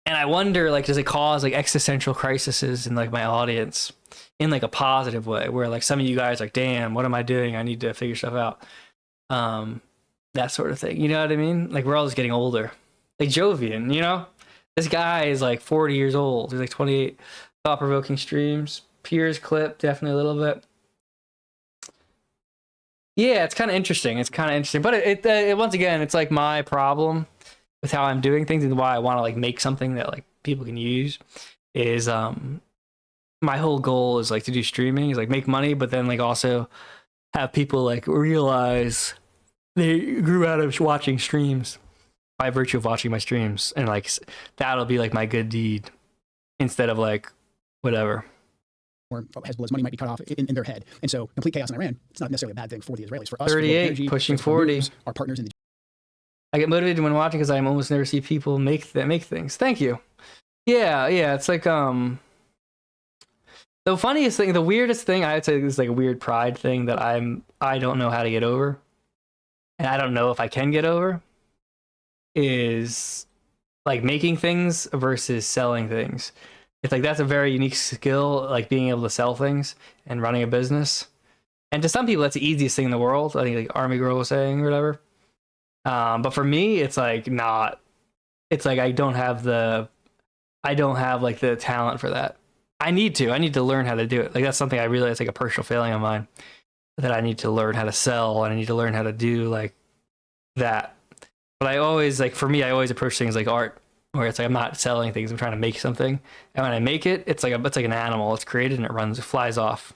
And I wonder, like, does it cause like existential crises in like my audience in like a positive way, where like some of you guys are like, damn, what am I doing? I need to figure stuff out. That sort of thing. You know what I mean? Like, we're all just getting older. Like Jovian, this guy is like 40 years old. He's like 28. Thought-provoking streams. Piers clip, definitely a little bit. Yeah, it's kind of interesting. But it once again, it's like my problem with how I'm doing things and why I want to like make something that like people can use is my whole goal is like to do streaming, is like make money, but then like also have people like realize they grew out of watching streams by virtue of watching my streams, and like that'll be like my good deed instead of like whatever. Or Hezbollah's money might be cut off in their head. And so complete chaos in Iran, it's not necessarily a bad thing for the Israelis. For us, 38, energy, pushing for 40. news, our partners in the... I get motivated when watching because I almost never see people make things. Thank you. Yeah. It's like the funniest thing, the weirdest thing I'd say is like a weird pride thing that I don't know how to get over, and I don't know if I can get over, is like making things versus selling things. It's like that's a very unique skill, like being able to sell things and running a business. And to some people, that's the easiest thing in the world. I think like Army Girl was saying or whatever. But for me, it's like not. It's like I don't have like the talent for that. I need to learn how to do it. Like that's something I realize, it's like a personal failing of mine, that I need to learn how to sell and I need to learn how to do like that. But I always I always approach things like art, where it's like I'm not selling things, I'm trying to make something. And when I make it, it's like an animal. It's created and it flies off.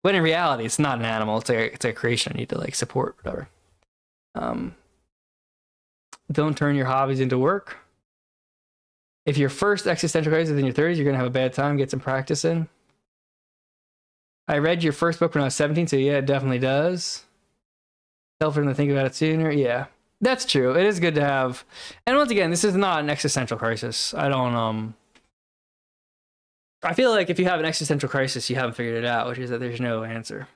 When in reality, it's not an animal. It's like a creation I need to like support, whatever. Don't turn your hobbies into work. If your first existential crisis is in your 30s, you're gonna have a bad time. Get some practice in. I read your first book when I was 17, so yeah, it definitely does. Tell for them to think about it sooner. Yeah, that's true. It is good to have. And once again, this is not an existential crisis. I don't. I feel like if you have an existential crisis, you haven't figured it out, which is that there's no answer.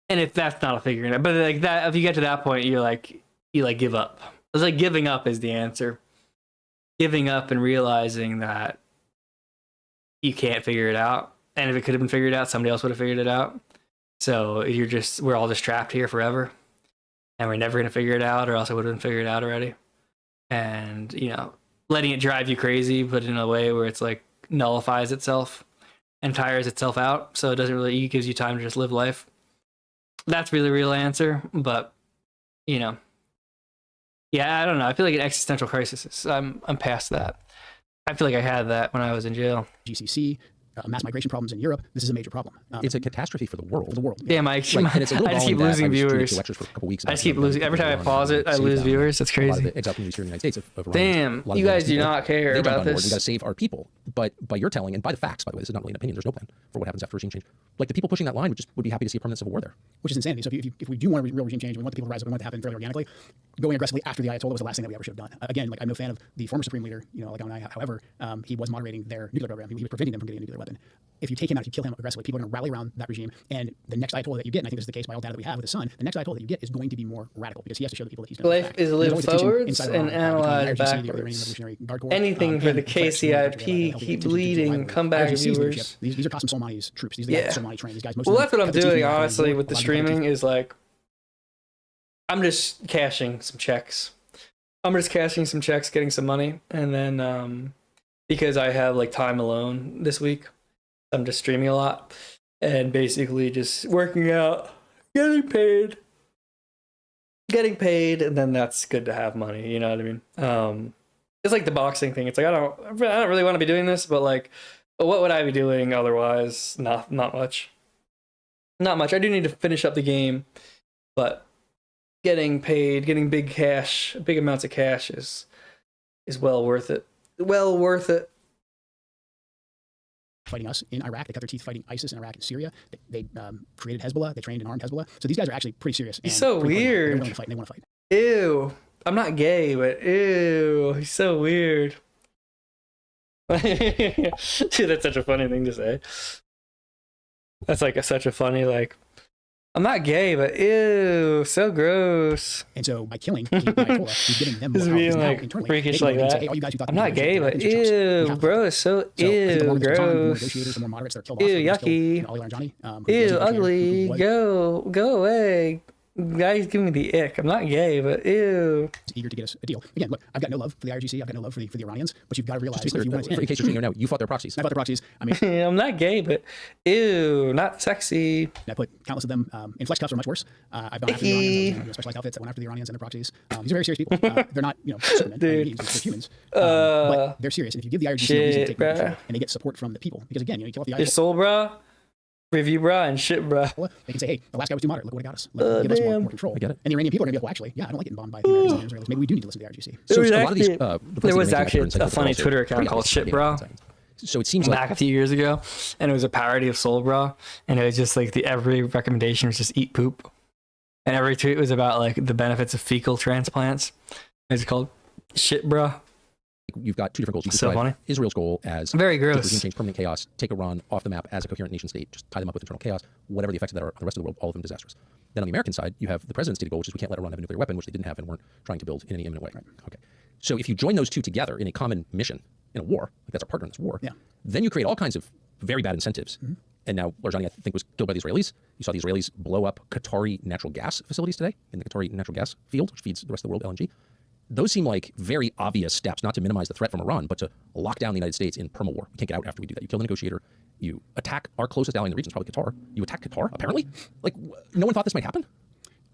And if that's not a figuring it out, but like that, if you get to that point, you give up. It's like giving up is the answer. Giving up and realizing that you can't figure it out. And if it could have been figured out, somebody else would have figured it out. So we're all just trapped here forever. And we're never going to figure it out, or else it would have been figured out already. And, letting it drive you crazy, but in a way where it's like nullifies itself and tires itself out. So it doesn't really, it gives you time to just live life. That's really the real answer. But, yeah, I don't know. I feel like an existential crisis. I'm past that. I feel like I had that when I was in jail. GCC, mass migration problems in Europe. This is a major problem. It's a catastrophe for the world. For the world. Yeah, I just keep losing viewers. For a couple weeks I just keep losing. Every time I pause it, I lose viewers. That's crazy. A lot of the exile communities here in the United States. Of Damn, you guys do not care about this. We got to save our people. But by your telling, and by the facts, by the way, this is not really an opinion. There's no plan for what happens after regime change. Like the people pushing that line would be happy to see a permanent civil war there. Which is insanity. So if we do want a real regime change, we want the people to rise up, we want it to happen fairly organically, going aggressively after the Ayatollah was the last thing that we ever should have done. Again, like I'm no fan of the former supreme leader, like Khamenei. However, he was moderating their nuclear program. He was preventing them from getting a nuclear weapon. If you take him out, if you kill him aggressively, people are going to rally around that regime. And the next Ayatollah that you get, and I think this is the case by all data that we have with his son, the next Ayatollah that you get is going to be more radical because he has to show the people that he's going to life is lived forwards and analyzed backwards. Anything for the KCIP, keep bleeding, come back viewers. These are Qasem Soleimani's troops. These are the Soleimani trained. These guys. Well, that's what I'm doing, honestly, with the streaming is like, I'm just cashing some checks. Getting some money, and then because I have like time alone this week, I'm just streaming a lot and basically just working out, getting paid, and then that's good to have money. You know what I mean? It's like the boxing thing. It's like I don't really want to be doing this, but like, what would I be doing otherwise? Not much. Not much. I do need to finish up the game, but getting paid, getting big amounts of cash is well worth it. Well worth it. Fighting us in Iraq. They cut their teeth fighting ISIS in Iraq and Syria. They created Hezbollah. They trained and armed Hezbollah. So these guys are actually pretty serious. He's so weird. They're willing to fight. They want to fight. Ew. I'm not gay, but ew. He's so weird. Dude, that's such a funny thing to say. That's like such a funny, like, I'm not gay, but ew, so gross. And so by killing Ayatollah, he's giving them more power. Being like freakish like that. Say, hey, you guys who thought I'm not gay, but ew, bro, it's so ew, gross. Ew, yucky. Ew, ugly. Go away. Guys, give me the ick. I'm not gay, but ew. Eager to get us a deal. Again, look, I've got no love for the IRGC. I've got no love for the Iranians. But you've got to realize, if you want to, in case you're saying now, you fought their proxies. I fought their proxies. I mean, I'm not gay, but ew, not sexy. I put countless of them in flex cuffs or much worse. I've gone after the Iranians. I was specialized outfits that went after the Iranians and their proxies. These are very serious people. They're not, Supermen. Dude. They're humans. But they're serious. And if you give the IRGC a reason to take control, and they get support from the people, because again, you kill off the Your soul, bro. Review bra and shit bra. They can say, hey, the last guy was too moderate. Look what it got us. Give us more control. I get it. And the Iranian people are going to be like, well, actually, yeah, I don't like getting bombed by the Americans and the Israelis. Maybe we do need to listen to the IRGC. So a lot of these, there was actually a funny Twitter account called Shit Bra. So it seems like back a few years ago, and it was a parody of Soul Bra, and it was just like every recommendation was just eat poop, and every tweet was about like the benefits of fecal transplants. It's called Shit Bra. You've got two different goals. You so funny. Israel's goal as very gross. Regime change, permanent chaos, take Iran off the map as a coherent nation state, just tie them up with internal chaos, whatever the effects of that are on the rest of the world, all of them disastrous. Then on the American side, you have the president's stated goal, which is we can't let Iran have a nuclear weapon, which they didn't have and weren't trying to build in any imminent way. Right. Okay. So if you join those two together in a common mission, in a war, like that's our partner in this war, then you create all kinds of very bad incentives. Mm-hmm. And now Larzani, I think, was killed by the Israelis. You saw the Israelis blow up Qatari natural gas facilities today in the Qatari natural gas field, which feeds the rest of the world LNG. Those seem like very obvious steps, not to minimize the threat from Iran, but to lock down the United States in perma-war. We can't get out after we do that. You kill the negotiator. You attack our closest ally in the region, probably Qatar. You attack Qatar, apparently? Like, no one thought this might happen?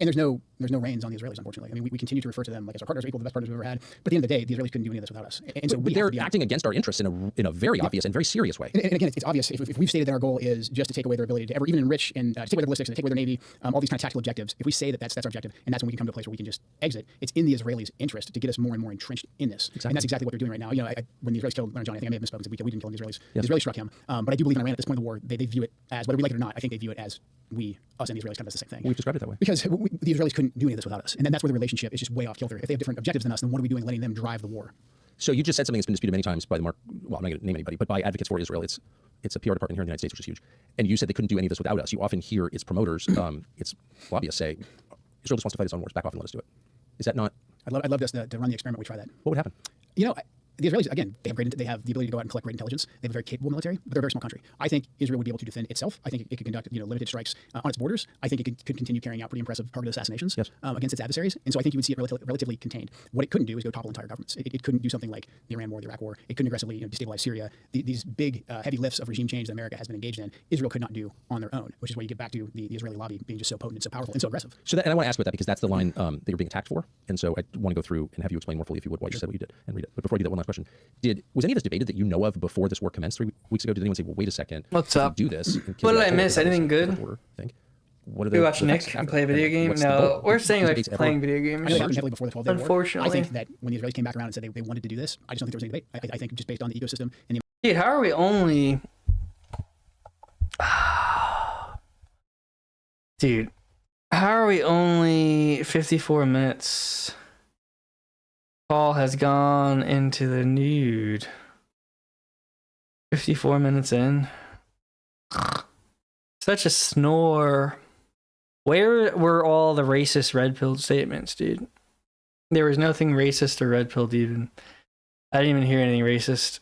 And there's no there's no reins on the Israelis, unfortunately. I mean, we continue to refer to them like as our partners, equal, the best partners we've ever had. But at the end of the day, the Israelis couldn't do any of this without us. And so but they're acting against our interests in a very obvious and very serious way. And again, it's obvious. If we've stated that our goal is just to take away their ability to ever even enrich and take away their ballistics and take away their navy, all these kind of tactical objectives. If we say that that's our objective, and that's when we can come to a place where we can just exit, it's in the Israelis' interest to get us more and more entrenched in this. Exactly. And that's exactly what they're doing right now. You know, when the Israelis killed Leonard Johnny, I think I may have misspoken. We didn't kill him. The Israelis. Yes. The Israelis struck him. But I do believe in Iran at this point in the war, they view it as, whether we like it or not, I think they view it as us and the Israelis kind of as the same thing. We've described it that way. Because the Israelis couldn't do any of this without us. And then that's where the relationship is just way off kilter. If they have different objectives than us, then what are we doing letting them drive the war? So you just said something that's been disputed many times by the well, I'm not going to name anybody, but by advocates for Israel. It's a PR department here in the United States, which is huge. And you said they couldn't do any of this without us. You often hear its promoters, its lobbyists say, Israel just wants to fight its own wars. Back off and let us do it. Is that not? I'd love us to run the experiment. We try that. What would happen? You know, the Israelis, again, they have the ability to go out and collect great intelligence. They have a very capable military, but they're a very small country. I think Israel would be able to defend itself. I think it could conduct limited strikes on its borders. I think it could continue carrying out pretty impressive targeted assassinations against its adversaries. And so I think you would see it relatively contained. What it couldn't do is go topple entire governments. It couldn't do something like the Iran war, the Iraq war. It couldn't aggressively destabilize Syria. These big, heavy lifts of regime change that America has been engaged in, Israel could not do on their own, which is why you get back to the Israeli lobby being just so potent and so powerful and so aggressive. So and I want to ask about that because that's the line that you're being attacked for. And so I want to go through and have you explain more fully, if you would, why you said what you did and read it. But before I do that, one last question. Was any of this debated that you know of before this war commenced 3 weeks ago? Did anyone say, well, wait a second. What's up? Do this. What did I miss? Anything good? What are we watch Nick and play a video game? No, we're saying like playing video games. I know it happened heavily before the 12-day war. Unfortunately. I think that when the Israelis came back around and said they wanted to do this, I just don't think there was any debate. I think just based on the ecosystem and the Dude, how are we only... Dude, how are we only 54 minutes? Paul has gone into the nude. 54 minutes in. Such a snore. Where were all the racist red-pilled statements, dude? There was nothing racist or red-pilled even. I didn't even hear anything racist.